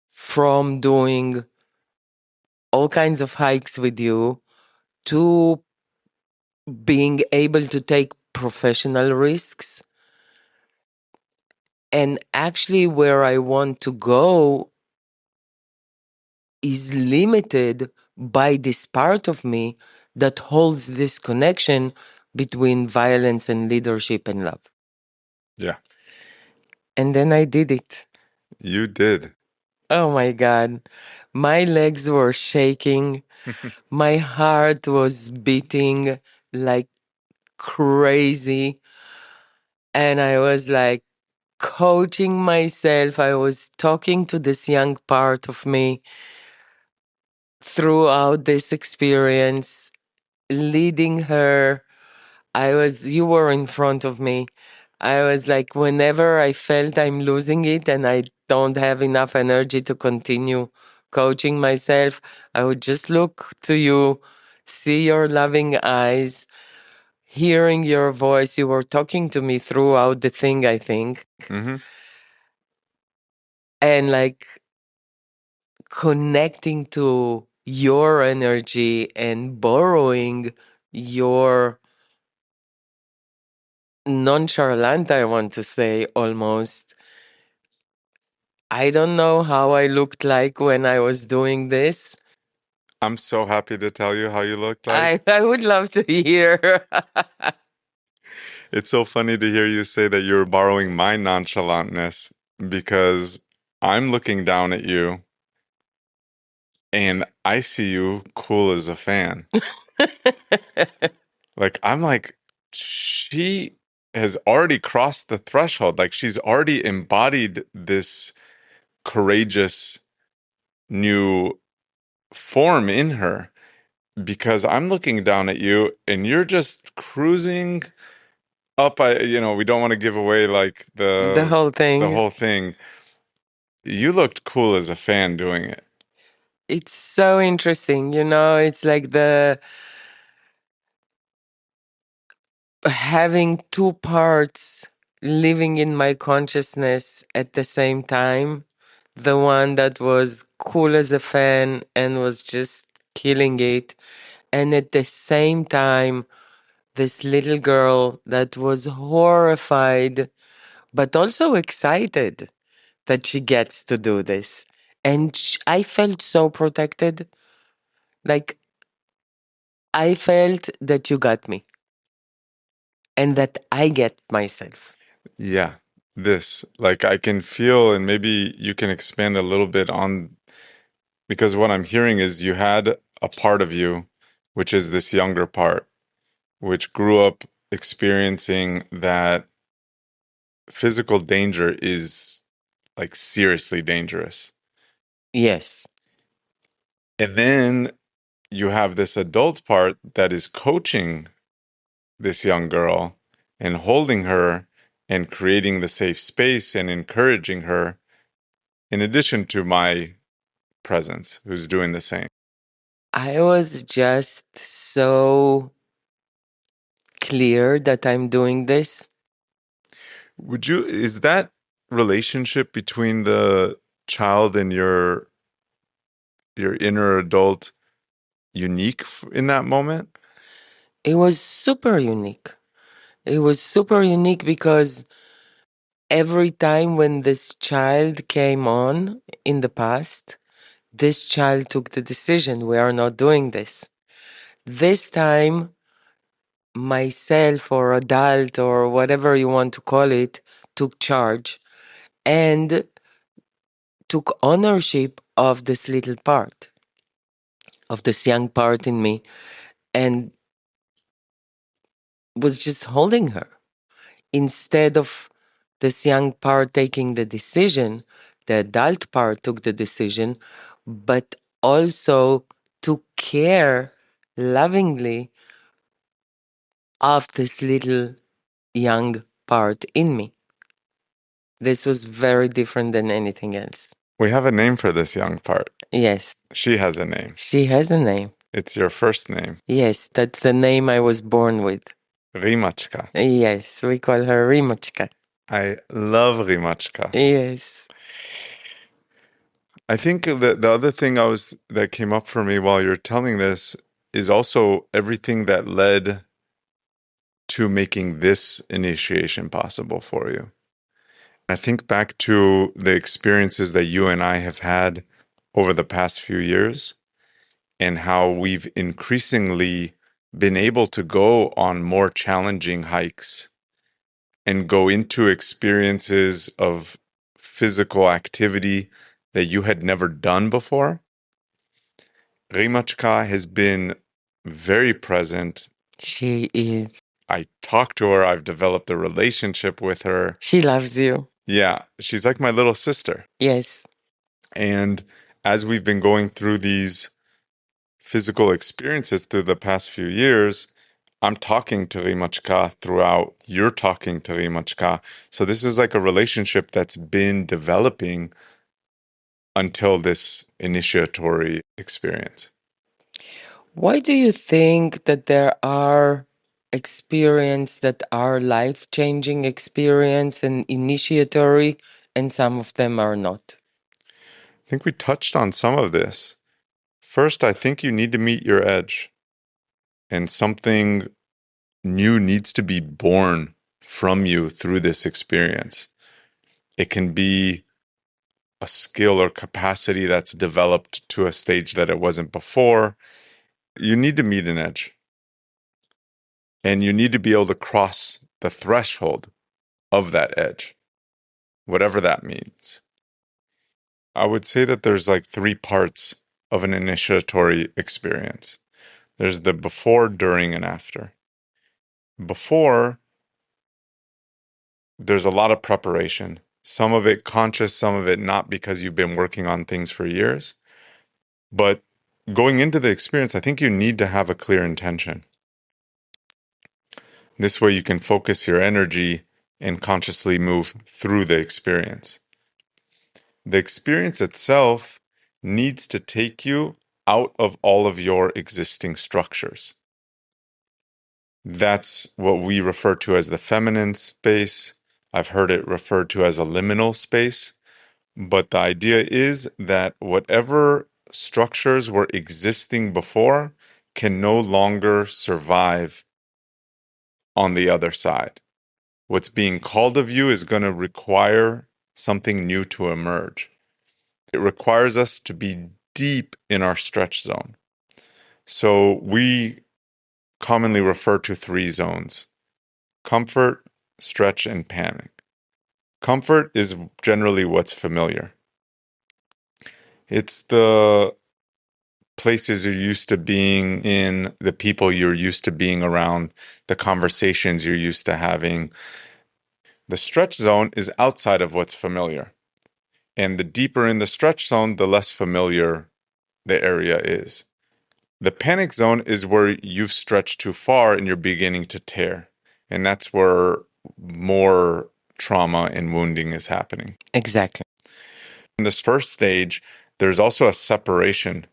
From doing all kinds of hikes with you to being able to take professional risks. And actually, where I want to go is limited by this part of me that holds this connection between violence and leadership and love. Yeah, And then I did it. you did. Oh my God. My legs were shaking. My heart was beating like crazy. And I was like coaching myself. I was talking to this young part of me throughout this experience, leading her. You were in front of me. I was like, whenever I felt I'm losing it and I don't have enough energy to continue coaching myself, I would just look to you, see your loving eyes, hearing your voice. You were talking to me throughout the thing, I think. Mm-hmm. And like connecting to your energy and borrowing your nonchalant, I want to say almost. I don't know how I looked like when I was doing this. I'm so happy to tell you how you looked like. I would love to hear. It's so funny to hear you say that you're borrowing my nonchalantness because I'm looking down at you and I see you cool as a fan. Like, I'm like, she has already crossed the threshold. Like, she's already embodied this courageous new form in her because I'm looking down at you and you're just cruising up. We don't want to give away like The whole the thing. whole thing. You looked cool as a fan doing it. It's so interesting, you know, it's like the having two parts living in my consciousness at the same time. The one that was cool as a fan and was just killing it. And at the same time, this little girl that was horrified, but also excited that she gets to do this. And I felt so protected. Like, I felt that you got me and that I get myself. Yeah, this like I can feel, and maybe you can expand a little bit on because what I'm hearing is you had a part of you, which is this younger part, which grew up experiencing that physical danger is like seriously dangerous. Yes. And then you have this adult part that is coaching this young girl and holding her and creating the safe space and encouraging her, in addition to my presence, who's doing the same. I was just so clear that I'm doing this. Is that relationship between the child and your inner adult unique in that moment? It was super unique. It was super unique because every time when this child came on in the past, this child took the decision, we are not doing this. This time, myself or adult or whatever you want to call it took charge and took ownership of this little part, of this young part in me, and was just holding her. Instead of this young part taking the decision, the adult part took the decision, but also took care lovingly of this little young part in me. This was very different than anything else. We have a name for this young part. Yes, She has a name. she has a name. It's your first name, Yes, that's the name I was born with. Rimachka. Yes, we call her Rimochka. I love Rimachka. Yes. I think that the other thing that came up for me while you're telling this is also everything that led to making this initiation possible for you. I think back to the experiences that you and I have had over the past few years and how we've increasingly been able to go on more challenging hikes and go into experiences of physical activity that you had never done before. Rimachka has been very present. She is. I talk to her, I've developed a relationship with her. She loves you. Yeah, she's like my little sister. Yes. And as we've been going through these physical experiences through the past few years, I'm talking to Rimachka throughout, you're talking to Rimachka. So this is like a relationship that's been developing until this initiatory experience. Why do you think that there are experiences that are life-changing experience and initiatory and some of them are not? I think we touched on some of this. First, I think you need to meet your edge, and something new needs to be born from you through this experience. It can be a skill or capacity that's developed to a stage that it wasn't before. You need to meet an edge, and you need to be able to cross the threshold of that edge, whatever that means. I would say that there's like three parts of an initiatory experience. There's the before, during, and after. Before, there's a lot of preparation, some of it conscious, some of it not because you've been working on things for years. But going into the experience, I think you need to have a clear intention. This way you can focus your energy and consciously move through the experience. The experience itself needs to take you out of all of your existing structures. That's what we refer to as the feminine space. I've heard it referred to as a liminal space. But the idea is that whatever structures were existing before can no longer survive on the other side. What's being called of you is going to require something new to emerge. It requires us to be deep in our stretch zone. So we commonly refer to three zones: comfort, stretch, and panic. Comfort is generally what's familiar. It's the places you're used to being in, the people you're used to being around, the conversations you're used to having. The stretch zone is outside of what's familiar. And the deeper in the stretch zone, the less familiar the area is. The panic zone is where you've stretched too far and you're beginning to tear. And that's where more trauma and wounding is happening. Exactly. In this first stage, there's also a separation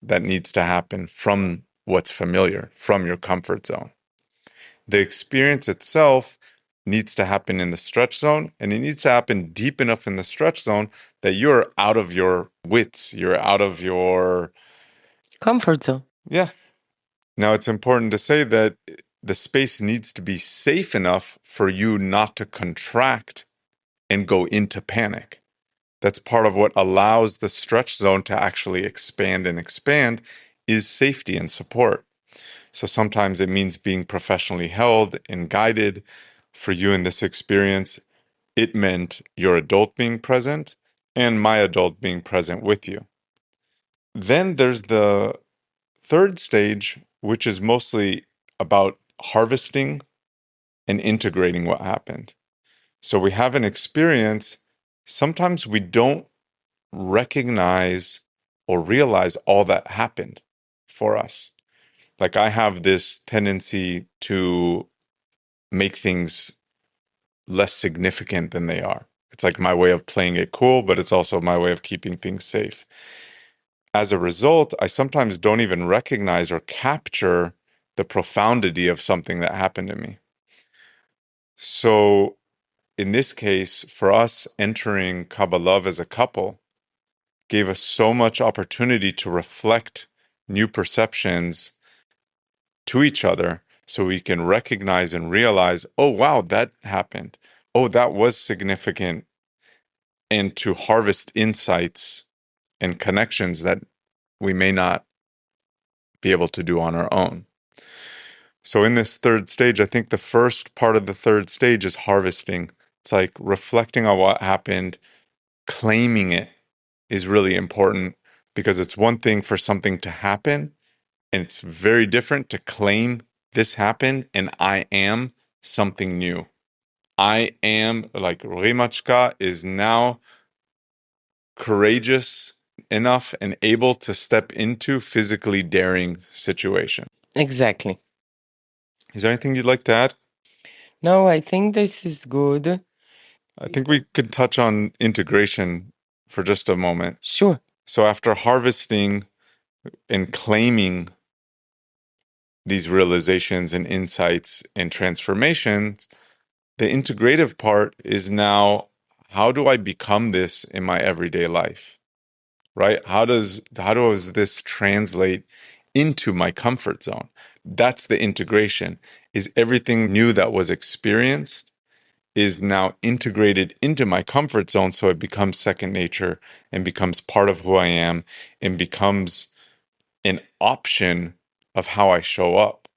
that needs to happen from what's familiar, from your comfort zone. The experience itself needs to happen in the stretch zone, and it needs to happen deep enough in the stretch zone that you're out of your wits, you're out of your comfort zone. Yeah. Now, it's important to say that the space needs to be safe enough for you not to contract and go into panic. That's part of what allows the stretch zone to actually expand and expand is safety and support. So sometimes it means being professionally held and guided. For you in this experience, it meant your adult being present and my adult being present with you. Then there's the third stage, which is mostly about harvesting and integrating what happened. So we have an experience. Sometimes we don't recognize or realize all that happened for us. Like I have this tendency to make things less significant than they are. It's like my way of playing it cool, but it's also my way of keeping things safe. As a result, I sometimes don't even recognize or capture the profundity of something that happened to me. So in this case, for us entering Kabalove as a couple gave us so much opportunity to reflect new perceptions to each other so we can recognize and realize, oh, wow, that happened. Oh, that was significant. And to harvest insights and connections that we may not be able to do on our own. So in this third stage, I think the first part of the third stage is harvesting. It's like reflecting on what happened, claiming it is really important because it's one thing for something to happen, and it's very different to claim this happened and I am something new. I am, like Rimachka is now courageous enough and able to step into physically daring situation. Exactly. Is there anything you'd like to add? No, I think this is good. I think we could touch on integration for just a moment. Sure. So after harvesting and claiming these realizations and insights and transformations, the integrative part is now, how do I become this in my everyday life? Right? How does this translate into my comfort zone? That's the integration. Is everything new that was experienced is now integrated into my comfort zone so it becomes second nature and becomes part of who I am and becomes an option of how I show up.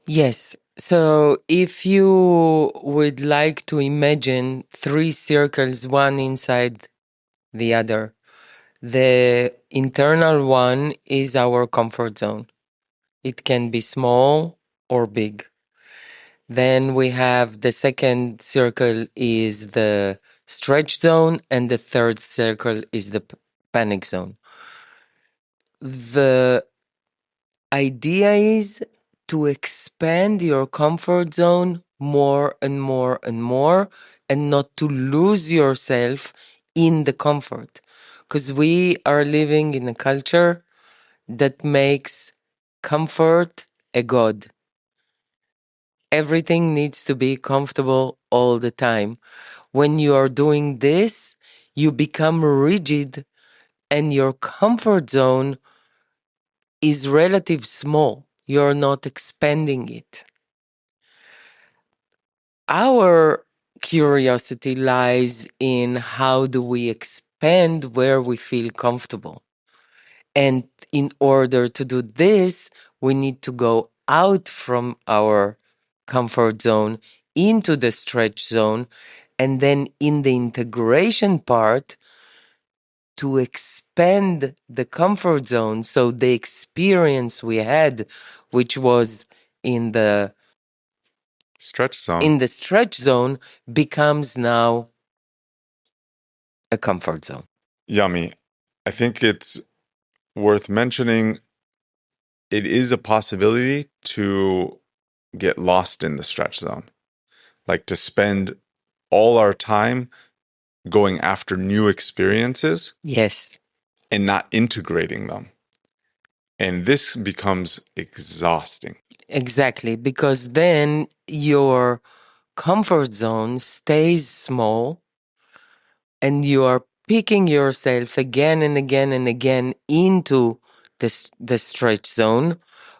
Yes. So if you would like to imagine three circles, one inside the other, the internal one is our comfort zone. It can be small or big. Then we have the second circle is the stretch zone, and the third circle is the panic zone. The idea is to expand your comfort zone more and more and more, and not to lose yourself in the comfort. Because we are living in a culture that makes comfort a god. Everything needs to be comfortable all the time. When you are doing this, you become rigid and your comfort zone is relative small. You're not expanding it. Our curiosity lies in how do we expand where we feel comfortable. And in order to do this, we need to go out from our comfort zone into the stretch zone. And then in the integration part, to expand the comfort zone. So the experience we had, which was in the Stretch zone. in the stretch zone, becomes now a comfort zone. Yummy. I think it's worth mentioning it is a possibility to get lost in the stretch zone, like to spend all our time going after new experiences Yes, and not integrating them. And this becomes exhausting. exactly. Because then your comfort zone stays small and you are picking yourself again and again and again into the stretch zone,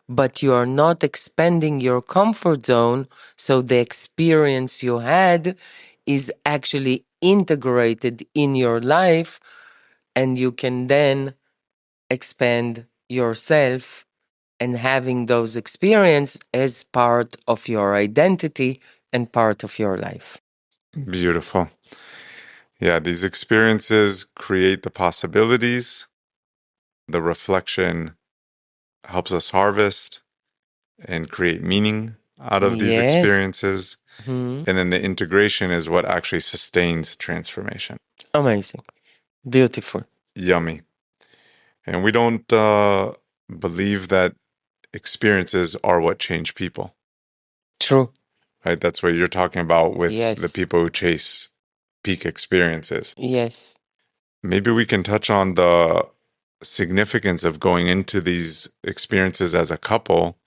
but you are not expanding your comfort zone. So the experience you had is actually integrated in your life, and you can then expand yourself and having those experiences as part of your identity and part of your life. Beautiful. Yeah, these experiences create the possibilities. The reflection helps us harvest and create meaning out of these Yes. experiences. Mhm. And then the integration is what actually sustains transformation. Amazing. Beautiful. Yummy. And we don't believe that experiences are what change people, True. right? That's what you're talking about with the Yes. people who chase peak experiences. Yes. Maybe we can touch on the significance of going into these experiences as a couple,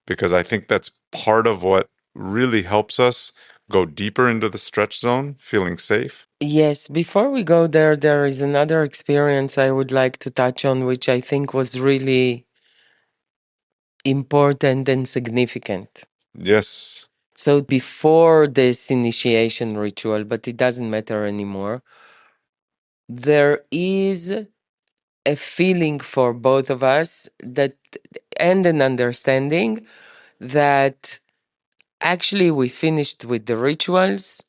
because I think that's part of what really helps us go deeper into the stretch zone, feeling safe. Yes. Before we go there, there is another experience I would like to touch on, which I think was really important and significant. Yes. So, before this initiation ritual, but it doesn't matter anymore, there is a feeling for both of us that, and an understanding that actually we finished with the rituals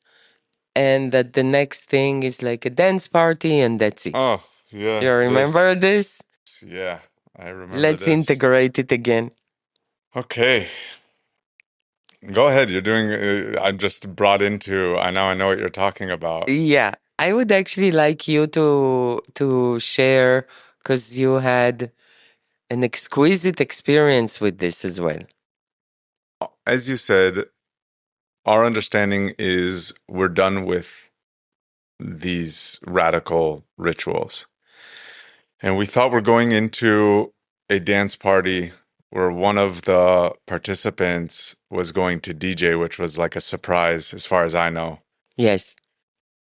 and that the next thing is like a dance party and that's it. Oh, yeah, You remember this? yeah, I remember Let's this. integrate it again. Okay, go ahead. You're doing, I'm just brought into, I know what you're talking about. Yeah, I would actually like you to share because you had an exquisite experience with this as well. As you said, our understanding is we're done with these radical rituals. And we thought we're going into a dance party where one of the participants was going to DJ, which was like a surprise, as far as I know. Yes.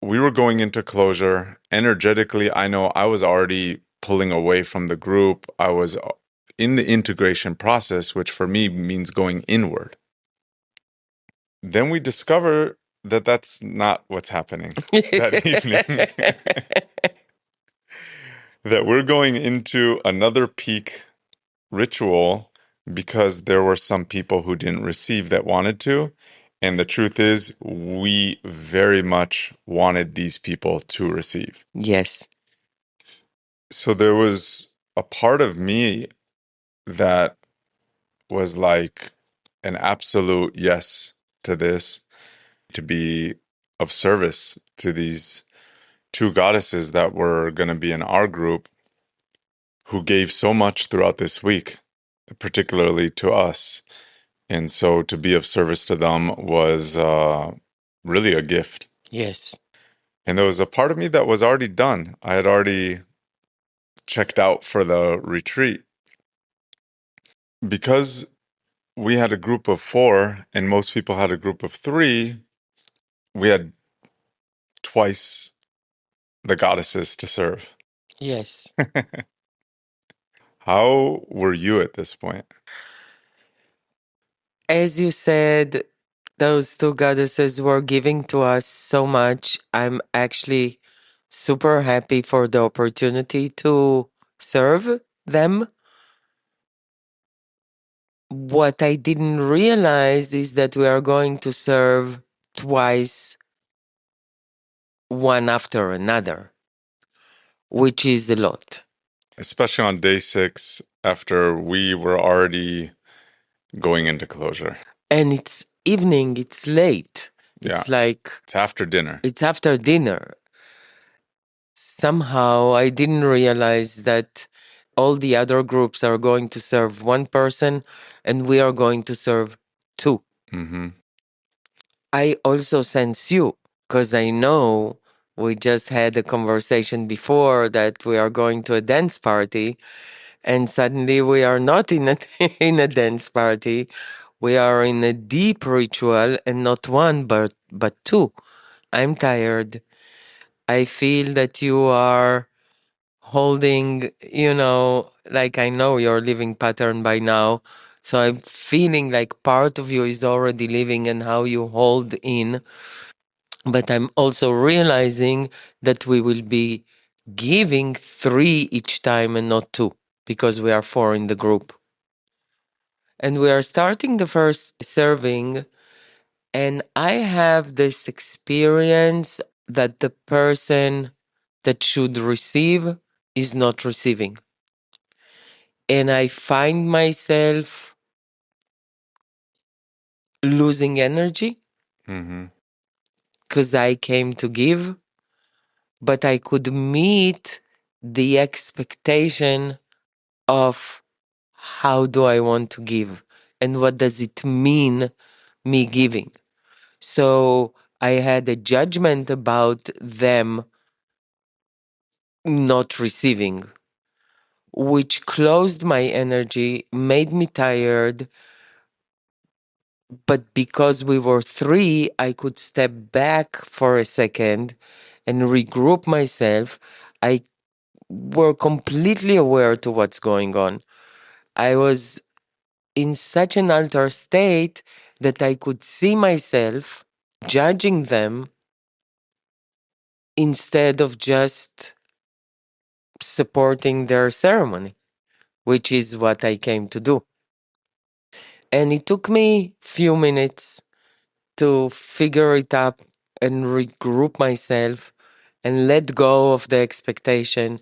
We were going into closure. Energetically, I know I was already pulling away from the group. I was in the integration process, which for me means going inward. Then we discover that that's not what's happening that evening. That we're going into another peak ritual because there were some people who didn't receive that wanted to. And the truth is, we very much wanted these people to receive. Yes. So there was a part of me that was like an absolute yes to this, to be of service to these two goddesses that were going to be in our group who gave so much throughout this week, particularly to us. And so to be of service to them was really a gift. Yes. And there was a part of me that was already done. I had already checked out for the retreat. Because we had a group of four and most people had a group of three, we had twice the goddesses to serve. Yes. How were you at this point? As you said, those two goddesses were giving to us so much. I'm actually super happy for the opportunity to serve them. What I didn't realize is that we are going to serve twice, one after another, which is a lot. Especially on day 6, after we were already going into closure. And it's evening, it's late. Yeah, It's like it's after dinner. it's after dinner. Somehow I didn't realize that all the other groups are going to serve one person and we are going to serve two. Mm-hmm. I also sense you because I know we just had a conversation before that we are going to a dance party and suddenly we are not in a in a dance party. We are in a deep ritual and not one but two. I'm tired. I feel that you are holding, like I know your living pattern by now. So I'm feeling like part of you is already living and how you hold in. But I'm also realizing that we will be giving three each time and not two because we are four in the group. And we are starting the first serving. And I have this experience that the person that should receive is not receiving. And I find myself losing energy Mm-hmm. because I came to give, but I could meet the expectation of how do I want to give and what does it mean me giving. So I had a judgment about them not receiving, which closed my energy, made me tired. But because we were three, I could step back for a second and regroup myself. I were completely aware to what's going on. I was in such an altered state that I could see myself judging them instead of just supporting their ceremony, which is what I came to do. And it took me few minutes to figure it up and regroup myself and let go of the expectation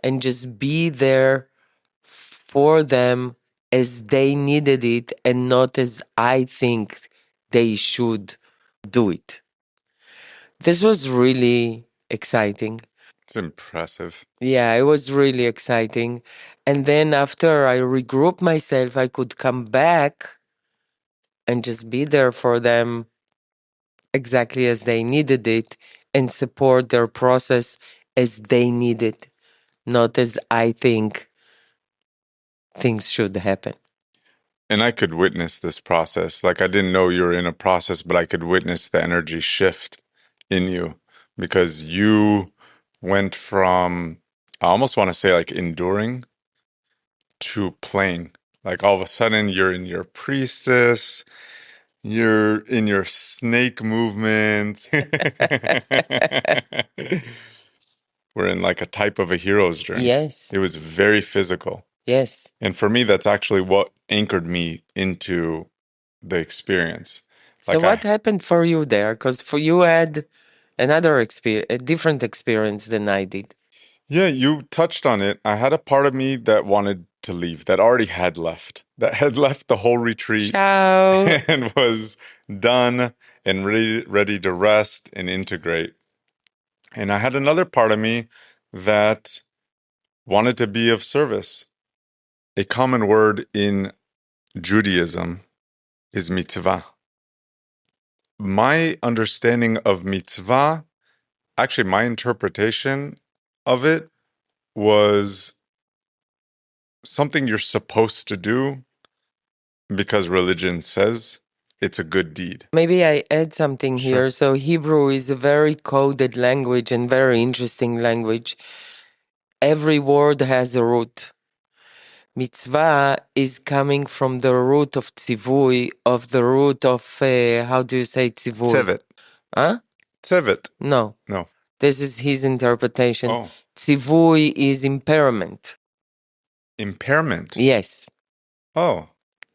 and just be there for them as they needed it and not as I think they should do it. This was really exciting. It's impressive. Yeah, it was really exciting. And then after I regrouped myself, I could come back and just be there for them exactly as they needed it and support their process as they need it, not as I think things should happen. And I could witness this process. Like I didn't know you were in a process, but I could witness the energy shift in you because you went from, I almost want to say like enduring to playing. Like all of a sudden you're in your priestess, you're in your snake movements. We're in like a type of a hero's journey. Yes, It was very physical. yes. And for me, that's actually what anchored me into the experience. So Like what happened for you there? Because for you had another experience, a different experience than I did. yeah, you touched on it. I had a part of me that wanted to leave, that already had left, that had left the whole retreat Ciao. and was done and ready to rest and integrate. And I had another part of me that wanted to be of service. A common word in Judaism is mitzvah. My understanding of mitzvah, actually, my interpretation of it was something you're supposed to do because religion says it's a good deed. Maybe I add something Sure. here. So Hebrew is a very coded language and very interesting language. Every word has a root. Mitzvah is coming from the root of tzivui, of the root of, how do you say tzivui? Tzevet. Huh? Tzevet. No, No. this is his interpretation. Oh, Tzivui is impairment. impairment. Yes, Oh,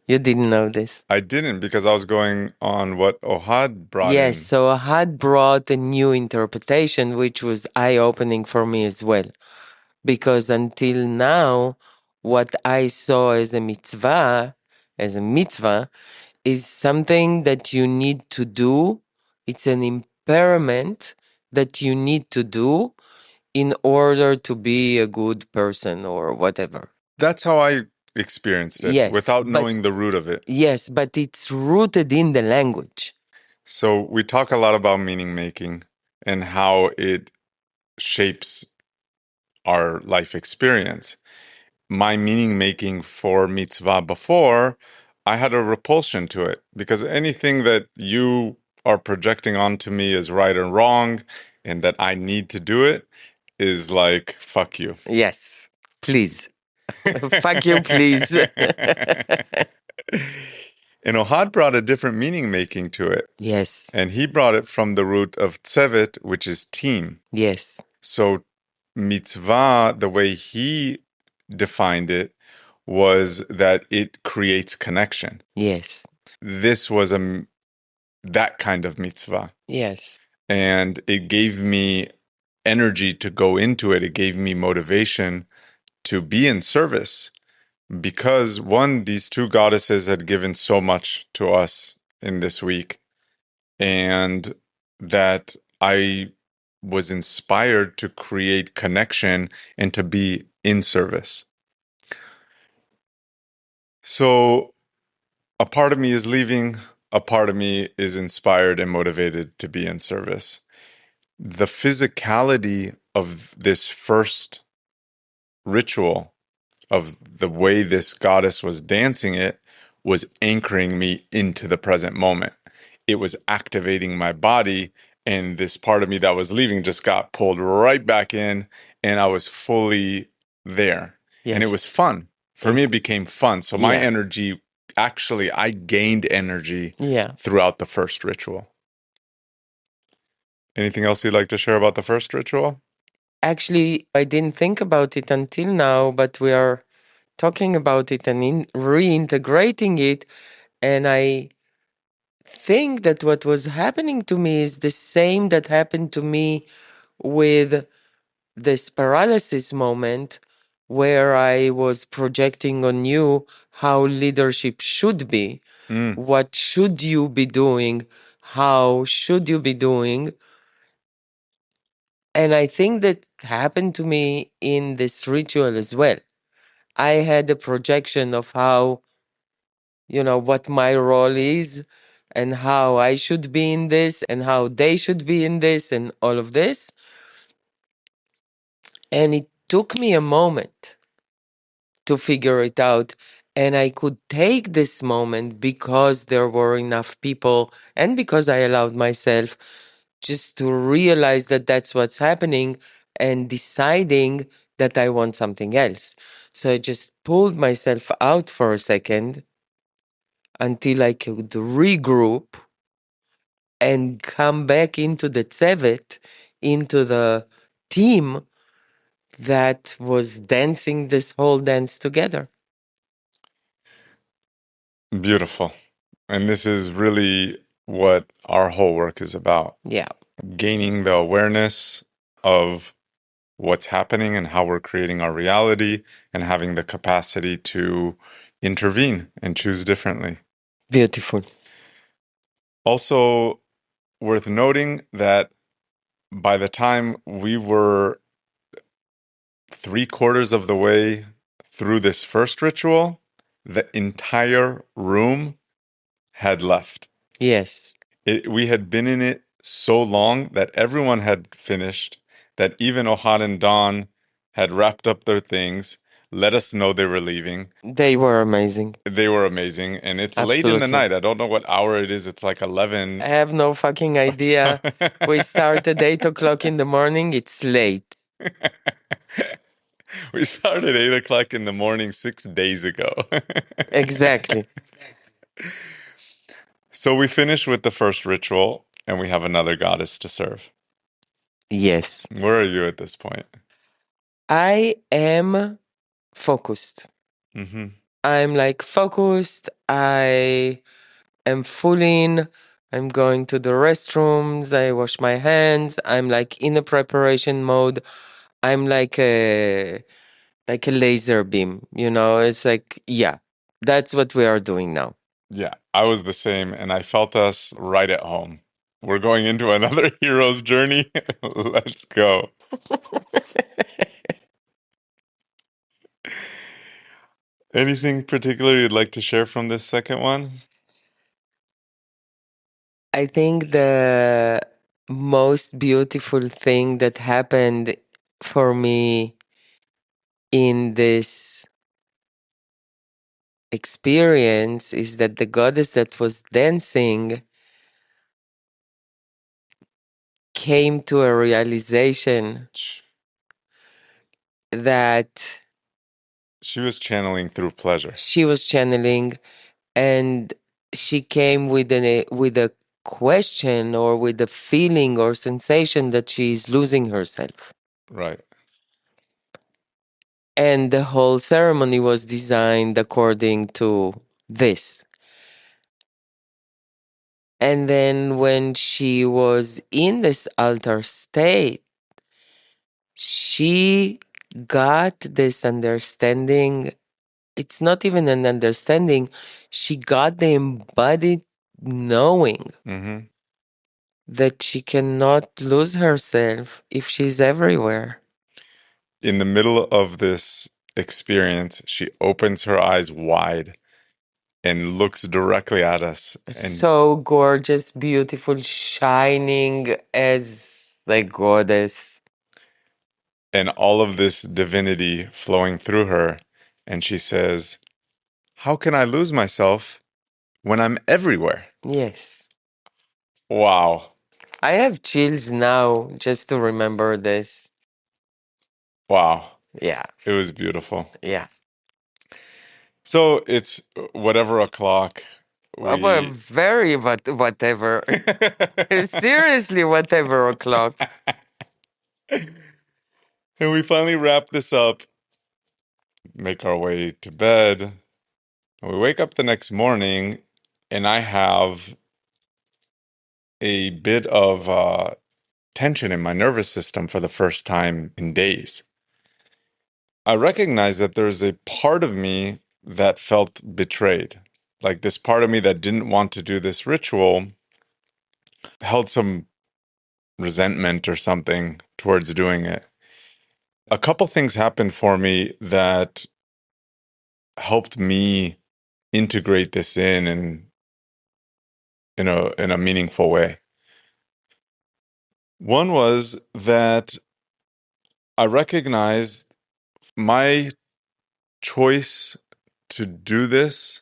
you didn't know this. I didn't because I was going on what Ohad brought Yes, in. so I had brought a new interpretation, which was eye-opening for me as well. Because until now, what I saw as a mitzvah, is something that you need to do. It's an impairment that you need to do in order to be a good person or whatever. That's how I experienced it Yes, without but knowing the root of it. yes, but it's rooted in the language. So we talk a lot about meaning making and how it shapes our life experience. My meaning making for mitzvah before, I had a repulsion to it because anything that you are projecting onto me as right or wrong and that I need to do it is like, fuck you. Yes, please. Fuck you, please. And Ohad brought a different meaning making to it. Yes, And he brought it from the root of tzevet, which is team. yes, So mitzvah, the way he defined it, was that it creates connection. yes, This was that kind of mitzvah. yes, And it gave me energy to go into it. It gave me motivation to be in service because one, these two goddesses had given so much to us in this week, and that I was inspired to create connection and to be in service. So a part of me is leaving, a part of me is inspired and motivated to be in service. The physicality of this first ritual, of the way this goddess was dancing it, was anchoring me into the present moment. It was activating my body, and this part of me that was leaving just got pulled right back in, and I was fully there. And it was yes. fun. For me, it became fun. So my Yeah. energy, actually, I gained energy Yeah. throughout the first ritual. Anything else you'd like to share about the first ritual? Actually, I didn't think about it until now, but we are talking about it and reintegrating it. And I think that what was happening to me is the same that happened to me with this paralysis moment, where I was projecting on you how leadership should be. Mm, What should you be doing? How should you be doing? And I think that happened to me in this ritual as well. I had a projection of how, what my role is and how I should be in this and how they should be in this and all of this. And it took me a moment to figure it out. And I could take this moment because there were enough people and because I allowed myself just to realize that that's what's happening and deciding that I want something else. So I just pulled myself out for a second until I could regroup and come back into the tzevet, into the team that was dancing this whole dance together. beautiful. And this is really what our whole work is about. Yeah. Gaining the awareness of what's happening and how we're creating our reality and having the capacity to intervene and choose differently. Beautiful. Also, worth noting that by the time we were 3/4 of the way through this first ritual, the entire room had left. Yes. We had been in it so long that everyone had finished, that even Ohad and Don had wrapped up their things, let us know they were leaving. They were amazing. They were amazing. And it's late in the Absolutely. night. I don't know what hour it is. It's like I 11 have no fucking or so. idea. We start at 8 o'clock in the morning. It's late. We started 8 o'clock in the morning 6 days ago. Exactly. So we finish with the first ritual and we have another goddess to serve. Yes. Where are you at this point? I am focused. Mm-hmm. I'm like focused. I am full in. I'm going to the restrooms. I wash my hands. I'm like in a preparation mode. I'm like a laser beam, It's like, yeah, that's what we are doing now. Yeah, I was the same, and I felt us right at home. We're going into another hero's journey. Let's go. Anything particular you'd like to share from this second one? I think the most beautiful thing that happened for me in this experience is that the goddess that was dancing came to a realization that She was channeling through pleasure. she was channeling, and she came with a question or with a feeling or sensation that she is losing herself. Right. And the whole ceremony was designed according to this. And then when she was in this altar state, she got this understanding. It's not even an understanding. She got the embodied knowing Mm-hmm. that she cannot lose herself if she's everywhere. In the middle of this experience, she opens her eyes wide and looks directly at us, So gorgeous, beautiful, shining as a goddess. and all of this divinity flowing through her. And she says, "How can I lose myself when I'm everywhere?" Yes. Wow. I have chills now just to remember this. Wow. Yeah. It was beautiful. Yeah. So it's whatever o'clock Well, we very whatever. Seriously, whatever o'clock. and we finally wrap this up, make our way to bed, and we wake up the next morning, and I have a bit of tension in my nervous system for the first time in days. I recognize that there's a part of me that felt betrayed. Like this part of me that didn't want to do this ritual held some resentment or something towards doing it. A couple things happened for me that helped me integrate this in a meaningful way. One was that I recognized my choice to do this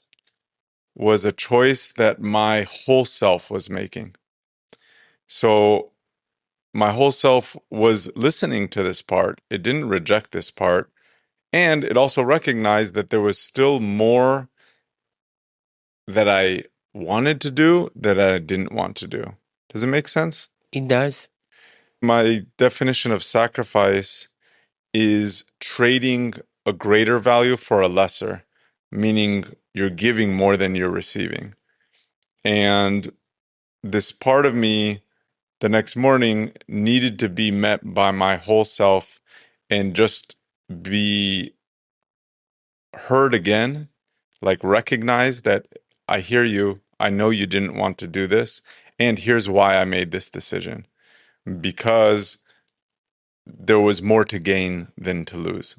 was a choice that my whole self was making. So my whole self was listening to this part. It didn't reject this part. And it also recognized that there was still more that I wanted to do that I didn't want to do. Does it make sense? It does. My definition of sacrifice is trading a greater value for a lesser, meaning you're giving more than you're receiving. And this part of me the next morning needed to be met by my whole self and just be heard again, like recognize that I hear you. I know you didn't want to do this. And here's why I made this decision because there was more to gain than to lose.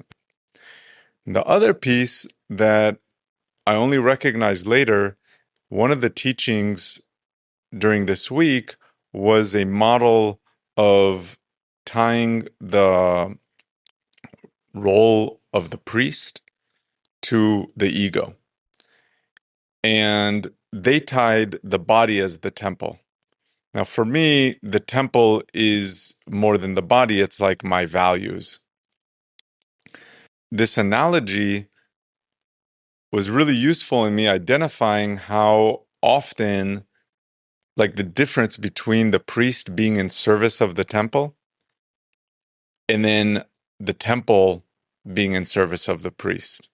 The other piece that I only recognized later one of the teachings during this week was a model of tying the role of the priest to the ego. And they tied the body as the temple. Now, for me, the temple is more than the body, it's like my values. This analogy was really useful in me identifying how often, like the difference between the priest being in service of the temple and then the temple being in service of the priest.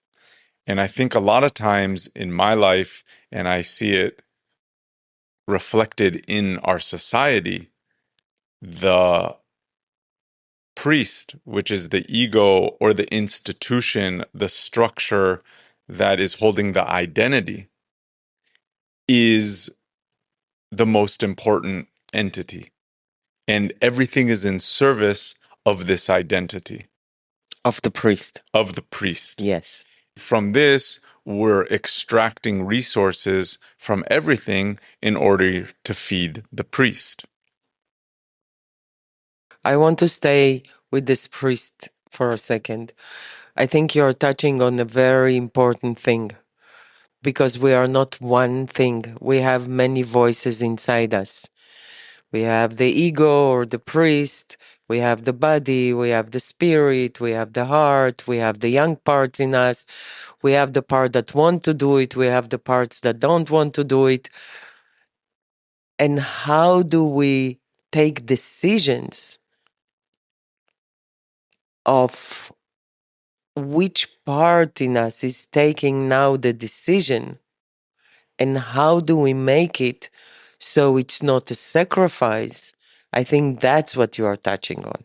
And I think a lot of times in my life, and I see it reflected in our society, the priest, which is the ego or the institution, the structure that is holding the identity, is the most important entity. And everything is in service of this identity. Of the priest. Of the priest. Yes. From this, we're extracting resources from everything in order to feed the priest. I want to stay with this priest for a second. I think you're touching on a very important thing because we are not one thing. We have many voices inside us. We have the ego or the priest, we have the body, we have the spirit, we have the heart, we have the young parts in us, we have the part that want to do it, we have the parts that don't want to do it. And how do we take decisions of which part in us is taking now the decision? And how do we make it so it's not a sacrifice? I think that's what you are touching on.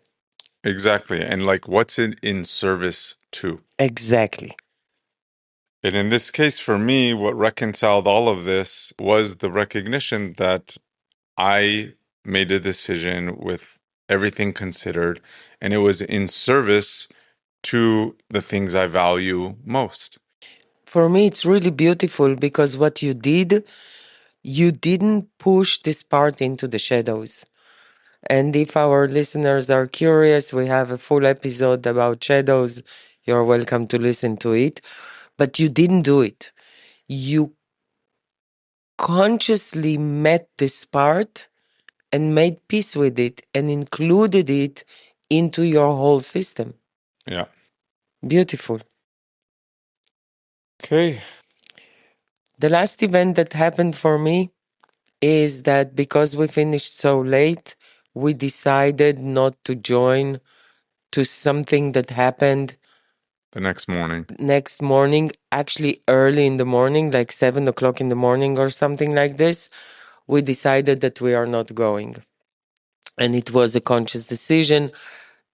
Exactly. And like, what's it in service to? Exactly. And in this case, for me, what reconciled all of this was the recognition that I made a decision with everything considered, and it was in service to the things I value most. For me, it's really beautiful because what you did, you didn't push this part into the shadows. And if our listeners are curious, we have a full episode about shadows. You're welcome to listen to it. But you didn't do it. You consciously met this part and made peace with it and included it into your whole system. Yeah. Beautiful. Okay. The last event that happened for me is that because we finished so late, we decided not to join to something that happened The next morning, actually early in the morning, like 7 o'clock in the morning or something like this. We decided that we are not going. And it was a conscious decision.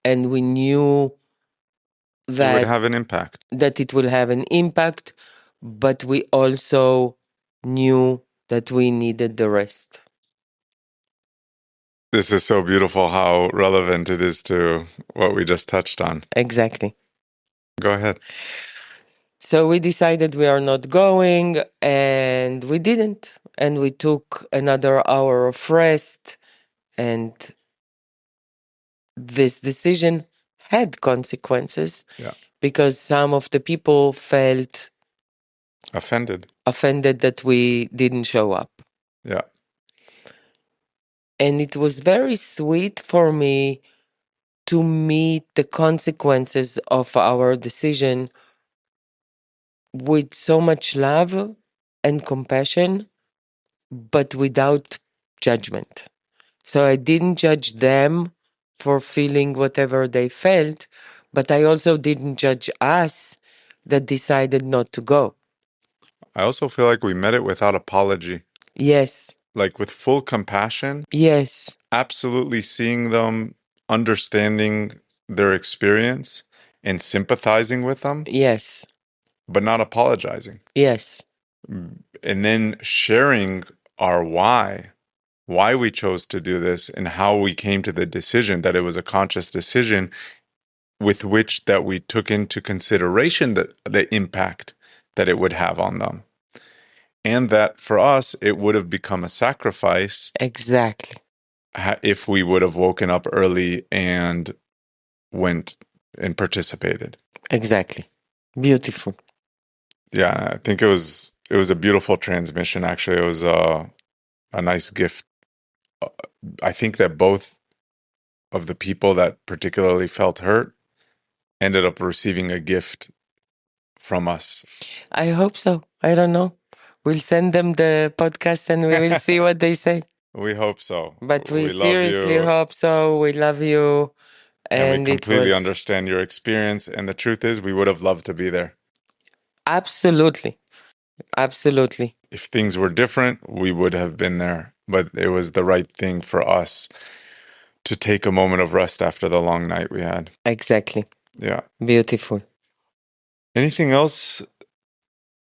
And we knew it would that have an impact. that it will have an impact, but we also knew that we needed the rest. This is so beautiful how relevant it is to what we just touched on. Exactly. Go ahead. So we decided we are not going, and we didn't. And we took another hour of rest, and this decision had consequences. Yeah. Because some of the people felt Offended that we didn't show up. Yeah. And it was very sweet for me to meet the consequences of our decision with so much love and compassion, but without judgment. So I didn't judge them for feeling whatever they felt, but I also didn't judge us that decided not to go. I also feel like we met it without apology. Yes. Like with full compassion. Yes. Absolutely seeing them, understanding their experience and sympathizing with them. Yes. But not apologizing. Yes. And then sharing our why we chose to do this and how we came to the decision that it was a conscious decision with which that we took into consideration the impact that it would have on them. and that for us, it would have become a sacrifice Exactly. if we would have woken up early and went and participated. Exactly. Beautiful. Yeah, I think it was a beautiful transmission. Actually, it was a nice gift. I think that both of the people that particularly felt hurt ended up receiving a gift from us. I hope so. I don't know. We'll send them the podcast and we will see what they say. We hope so. But we We love seriously you, hope so. We love you. and we And it completely was understand your experience. And the truth is, we would have loved to be there. absolutely, absolutely, If things were different, we would have been there. But it was the right thing for us to take a moment of rest after the long night we had. exactly. Yeah. Beautiful. Anything else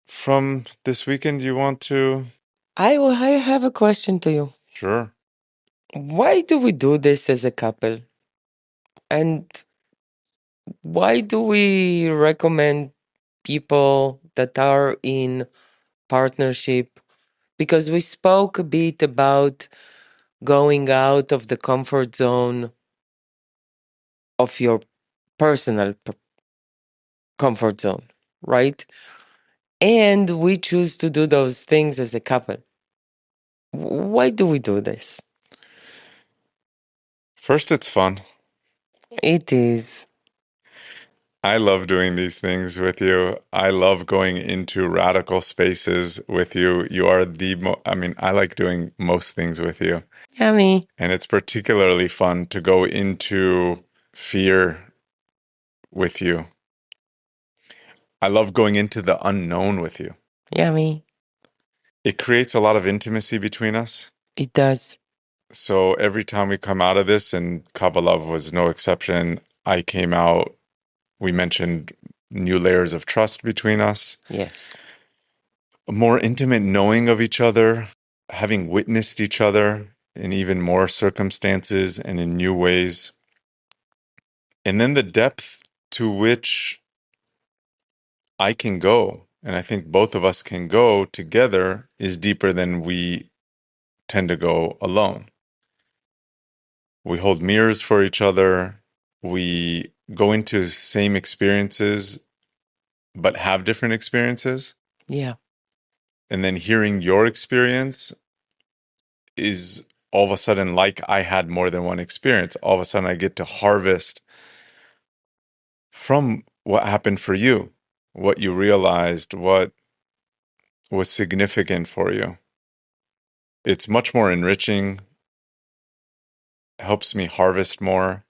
from this weekend you want to? I have a question to you. Sure. Why do we do this as a couple? And why do we recommend people that are in partnership? Because we spoke a bit about going out of the comfort zone of your personal comfort zone, right? And we choose to do those things as a couple. Why do we do this? First, it's fun. It is. I love doing these things with you. I love going into radical spaces with you. You are I mean, I like doing most things with you. Yummy. And it's particularly fun to go into fear with you. I love going into the unknown with you. Yummy. It creates a lot of intimacy between us. It does. So every time we come out of this, and Kabalove was no exception, I came out, we mentioned new layers of trust between us, Yes. a more intimate knowing of each other, having witnessed each other in even more circumstances and in new ways. And then the depth to which I can go, and I think both of us can go together, is deeper than we tend to go alone. We hold mirrors for each other. We go into same experiences, but have different experiences. Yeah. And then hearing your experience is all of a sudden like I had more than one experience. All of a sudden, I get to harvest from what happened for you, what you realized, what was significant for you. It's much more enriching, helps me harvest more.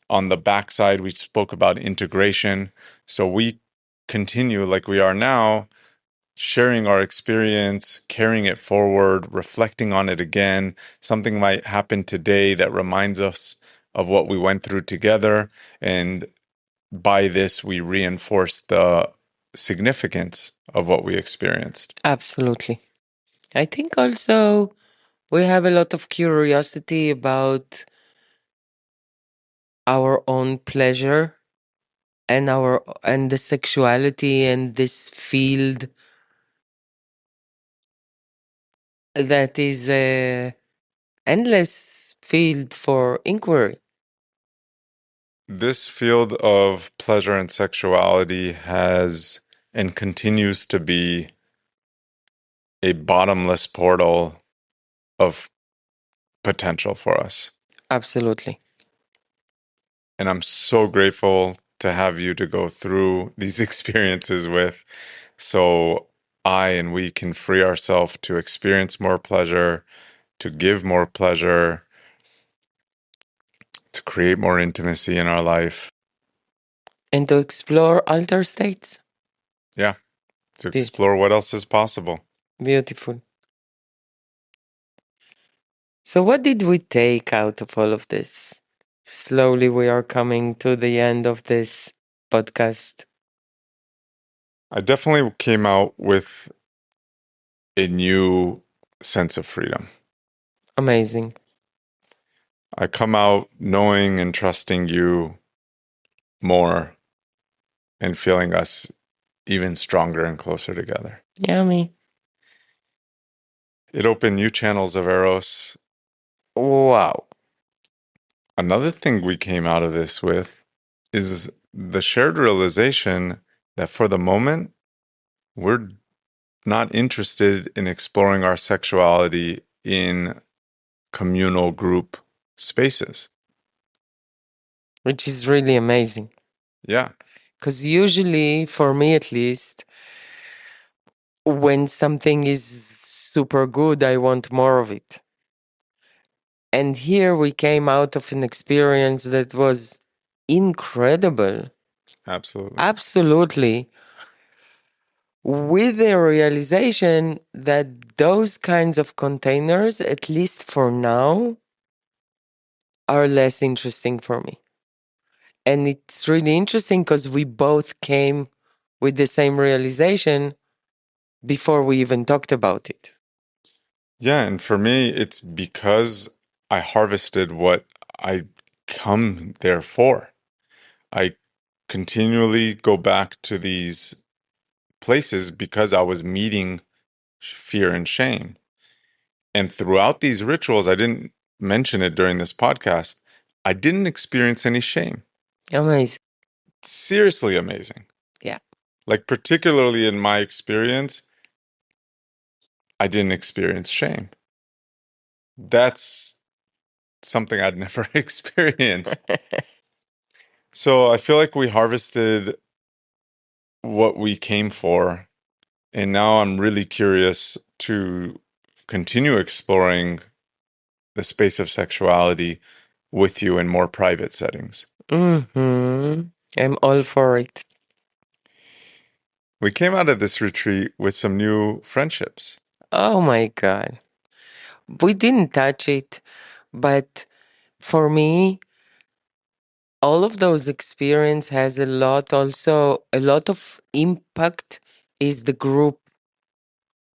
On the backside, we spoke about integration. So we continue like we are now, sharing our experience, carrying it forward, reflecting on it again. Something might happen today that reminds us of what we went through together. And by this, we reinforce the significance of what we experienced. Absolutely. I think also we have a lot of curiosity about our own pleasure and the sexuality and this field that is a endless field for inquiry. This field of pleasure and sexuality has and continues to be a bottomless portal of potential for us. Absolutely. And I'm so grateful to have you to go through these experiences with, so I and we can free ourselves to experience more pleasure, to give more pleasure, to create more intimacy in our life. And to explore alter states. Yeah, to Be- explore what else is possible. Beautiful. So, what did we take out of all of this? Slowly, we are coming to the end of this podcast. I definitely came out with a new sense of freedom. Amazing. I come out knowing and trusting you more and feeling us even stronger and closer together. Yummy. It opened new channels of eros. Wow. Another thing we came out of this with is the shared realization that for the moment, we're not interested in exploring our sexuality in communal group spaces. Which is really amazing. Yeah, Because usually, for me at least, when something is super good, I want more of it. And here we came out of an experience that was incredible. absolutely. Absolutely. With the realization that those kinds of containers, at least for now, are less interesting for me. And it's really interesting because we both came with the same realization before we even talked about it. Yeah, and for me, it's because I harvested what I come there for. I continually go back to these places because I was meeting fear and shame. And throughout these rituals, I didn't mention it during this podcast, I didn't experience any shame. Amazing. Seriously amazing. Yeah. Like, particularly in my experience, I didn't experience shame. That's something I'd never experienced. So I feel like we harvested what we came for. And now I'm really curious to continue exploring the space of sexuality with you in more private settings. Mm-hmm. I'm all for it. We came out of this retreat with some new friendships. Oh my God. We didn't touch it, but for me, all of those experience has a lot also a lot of impact is the group.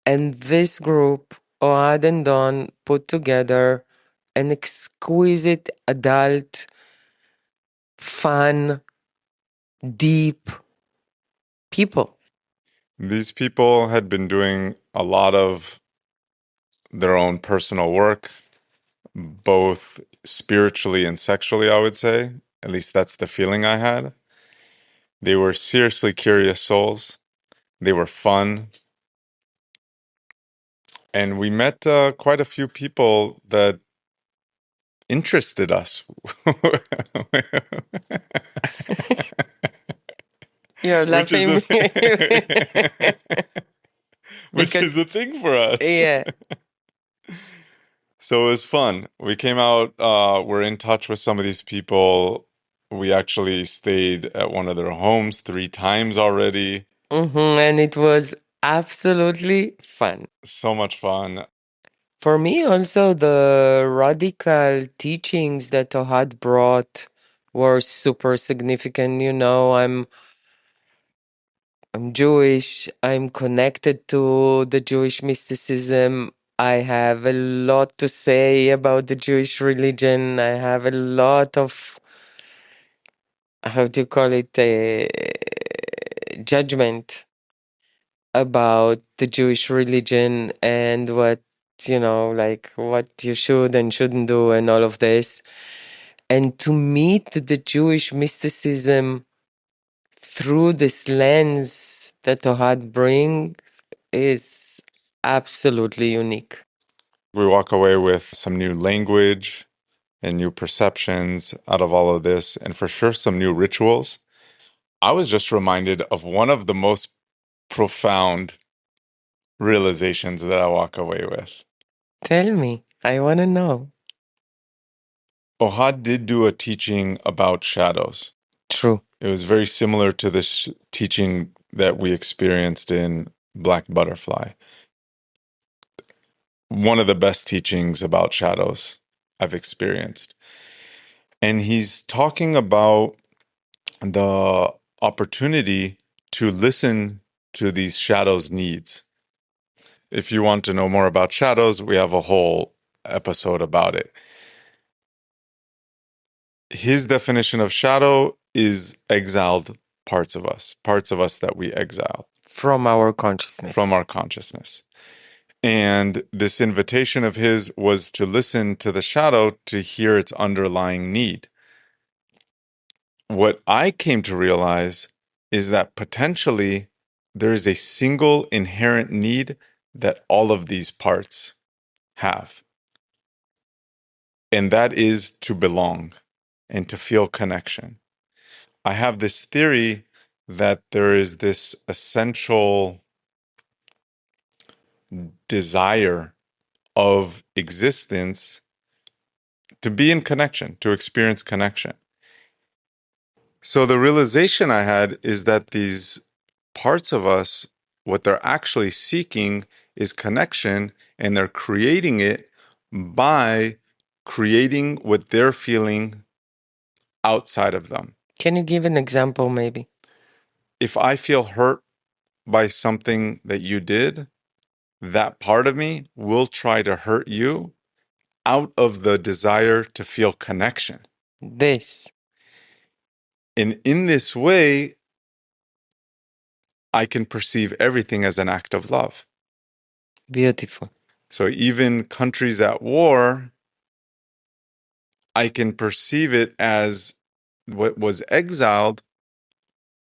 And this group, Oad and Don, put together an exquisite adult, fun, deep people. These people had been doing a lot of their own personal work, both spiritually and sexually, I would say. At least that's the feeling I had. They were seriously curious souls. They were fun. And we met quite a few people that interested us. You're Which is laughing a which is because, a thing for us. yeah. So it was fun. We came out, we're in touch with some of these people. We actually stayed at one of their homes 3 times already. And it was absolutely fun. So much fun. For me, also, the radical teachings that Ohad brought were super significant. I'm Jewish. I'm connected to the Jewish mysticism. I have a lot to say about the Jewish religion. I have a lot of, how do you call it, judgment about the Jewish religion and like what you should and shouldn't do and all of this. And to meet the Jewish mysticism through this lens that Ohad brings is absolutely unique. We walk away with some new language and new perceptions out of all of this, and for sure some new rituals. I was just reminded of one of the most profound realizations that I walk away with. Tell me, I want to know. Ohad did do a teaching about shadows. True. It was very similar to the teaching that we experienced in Black Butterfly. One of the best teachings about shadows I've experienced. And he's talking about the opportunity to listen to these shadows' needs. If you want to know more about shadows, we have a whole episode about it. His definition of shadow is exiled parts of us that we exile From our consciousness. from our consciousness. And this invitation of his was to listen to the shadow to hear its underlying need. What I came to realize is that potentially there is a single inherent need that all of these parts have, and that is to belong and to feel connection. I have this theory that there is this essential desire of existence to be in connection, to experience connection. So the realization I had is that these parts of us, what they're actually seeking is connection, and they're creating it by creating what they're feeling outside of them. Can you give an example, maybe? If I feel hurt by something that you did, that part of me will try to hurt you out of the desire to feel connection. This. And in this way, I can perceive everything as an act of love. Beautiful. So even countries at war, I can perceive it as what was exiled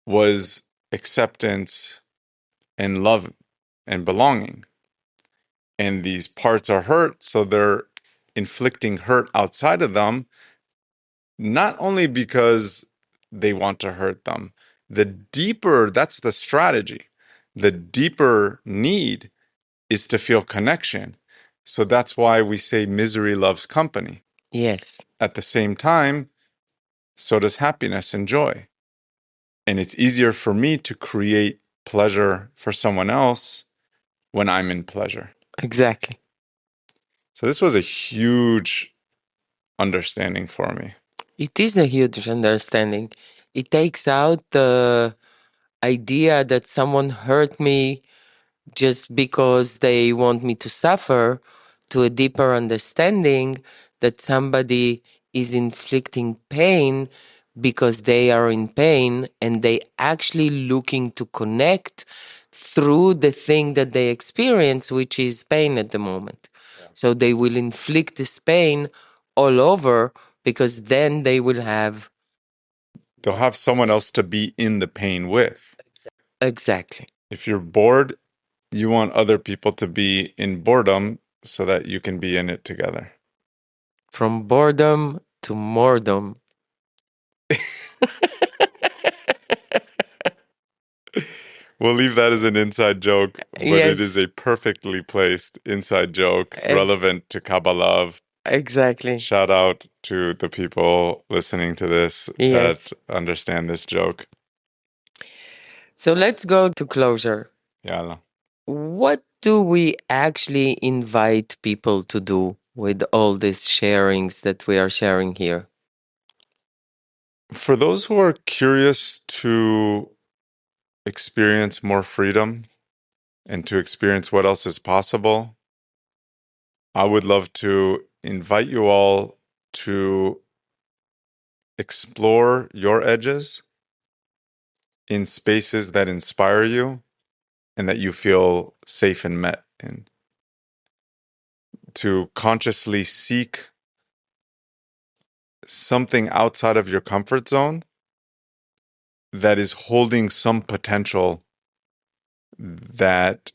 was acceptance and love and belonging. And these parts are hurt, so they're inflicting hurt outside of them, not only because they want to hurt them. The deeper, that's the strategy. The deeper need is to feel connection. So that's why we say misery loves company. Yes. At the same time, so does happiness and joy. And it's easier for me to create pleasure for someone else when I'm in pleasure. Exactly. So this was a huge understanding for me. It is a huge understanding. It takes out the idea that someone hurt me just because they want me to suffer, to a deeper understanding that somebody is inflicting pain because they are in pain and they actually looking to connect through the thing that they experience, which is pain at the moment. So they will inflict this pain all over because then they will have. They'll have someone else to be in the pain with. Exactly. If you're bored, you want other people to be in boredom so that you can be in it together. From boredom to mordom. We'll leave that as an inside joke, but it is Yes. a perfectly placed inside joke Ex- relevant to Kabalove. Exactly. Shout out to the people listening to this Yes. that understand this joke. So let's go to closure. Yalla. What do we actually invite people to do with all these sharings that we are sharing here? For those who are curious to experience more freedom and to experience what else is possible, I would love to invite you all to explore your edges in spaces that inspire you and that you feel safe and met in. To consciously seek something outside of your comfort zone that is holding some potential that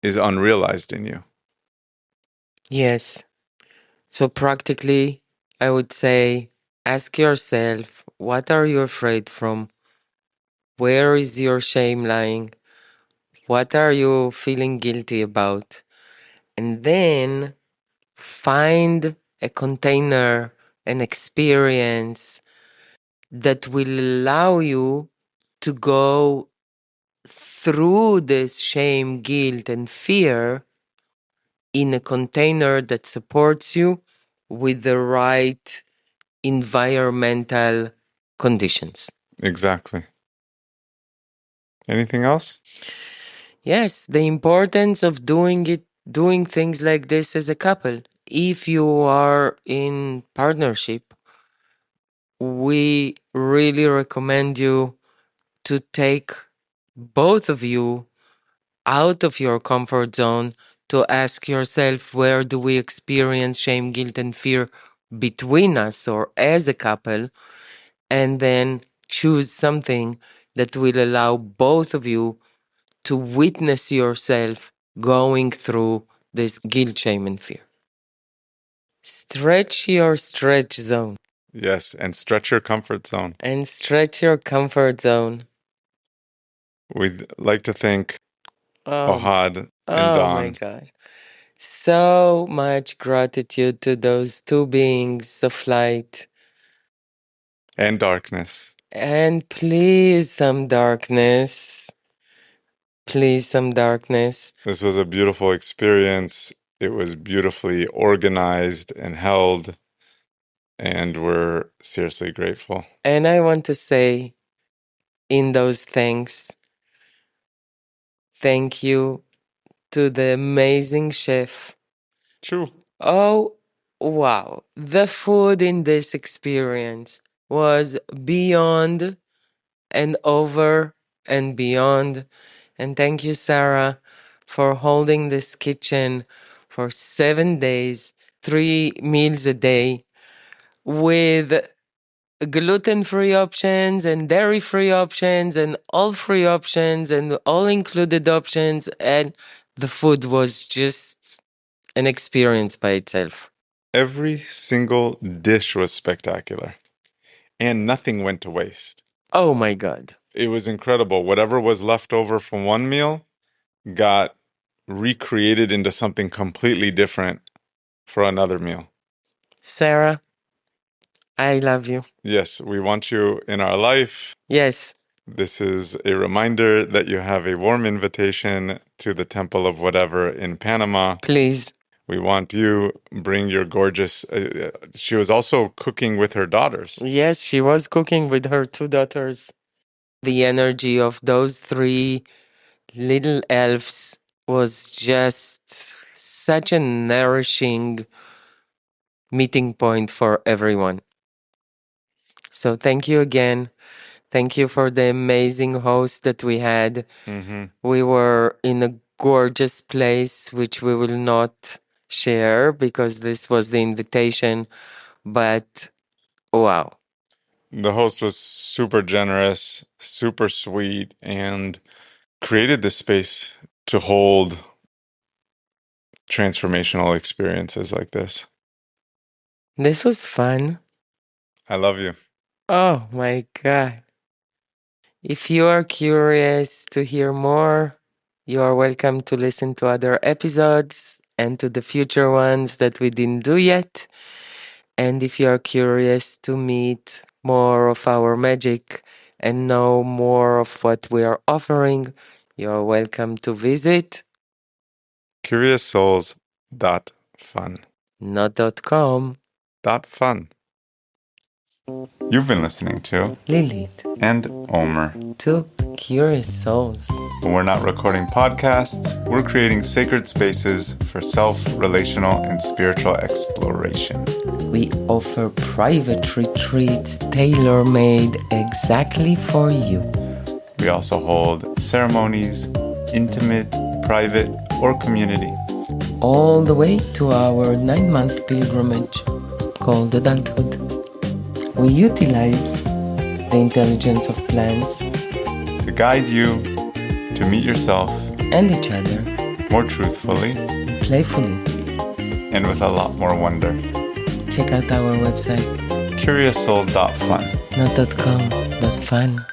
is unrealized in you. Yes. So practically, I would say ask yourself, what are you afraid from? Where is your shame lying? What are you feeling guilty about? And then find a container, an experience that will allow you to go through this shame, guilt, and fear in a container that supports you with the right environmental conditions. Exactly. Anything else? Yes, the importance of doing things like this as a couple. If you are in partnership, we really recommend you to take both of you out of your comfort zone to ask yourself, where do we experience shame, guilt, and fear between us or as a couple? And then choose something that will allow both of you to witness yourself going through this guilt, shame, and fear. Stretch your stretch zone. Yes, and stretch your comfort zone. And stretch your comfort zone. We'd like to thank Oh, Ohad and oh my Don God. So much gratitude to those two beings of light. and darkness. And please, some darkness. Please, some darkness. This was a beautiful experience. It was beautifully organized and held, and we're seriously grateful. And I want to say, in those thanks, thank you to the amazing chef. True. Oh, wow. The food in this experience was beyond and over and beyond. And thank you, Sarah, for holding this kitchen for 7 days, 3 meals a day, with gluten-free options and dairy-free options and all free options and all included options. And the food was just an experience by itself. Every single dish was spectacular, and nothing went to waste. Oh my God. It was incredible. Whatever was left over from one meal got recreated into something completely different for another meal. Sarah, I love you. Yes, we want you in our life. Yes. This is a reminder that you have a warm invitation to the Temple of Whatever in Panama. Please. We want you, bring your gorgeous. She was also cooking with her daughters. Yes, she was cooking with her 2 daughters. The energy of those 3 little elves was just such a nourishing meeting point for everyone. So thank you again. Thank you for the amazing host that we had. Mm-hmm. We were in a gorgeous place, which we will not share because this was the invitation. But wow. The host was super generous, super sweet, and created this space to hold transformational experiences like this. This was fun. I love you. Oh my God. If you are curious to hear more, you are welcome to listen to other episodes and to the future ones that we didn't do yet. And if you are curious to meet more of our magic and know more of what we are offering, you are welcome to visit CuriousSouls.fun. not .com. .fun. You've been listening to Lilith and Omer. to Curious Souls. When we're not recording podcasts, we're creating sacred spaces for self-relational and spiritual exploration. We offer private retreats tailor-made exactly for you. We also hold ceremonies, intimate, private, or community. All the way to our 9-month pilgrimage called adulthood. We utilize the intelligence of plants To guide you to meet yourself and each other more truthfully playfully. and with a lot more wonder. Check out our website, CuriousSouls.fun. not .com, .fun.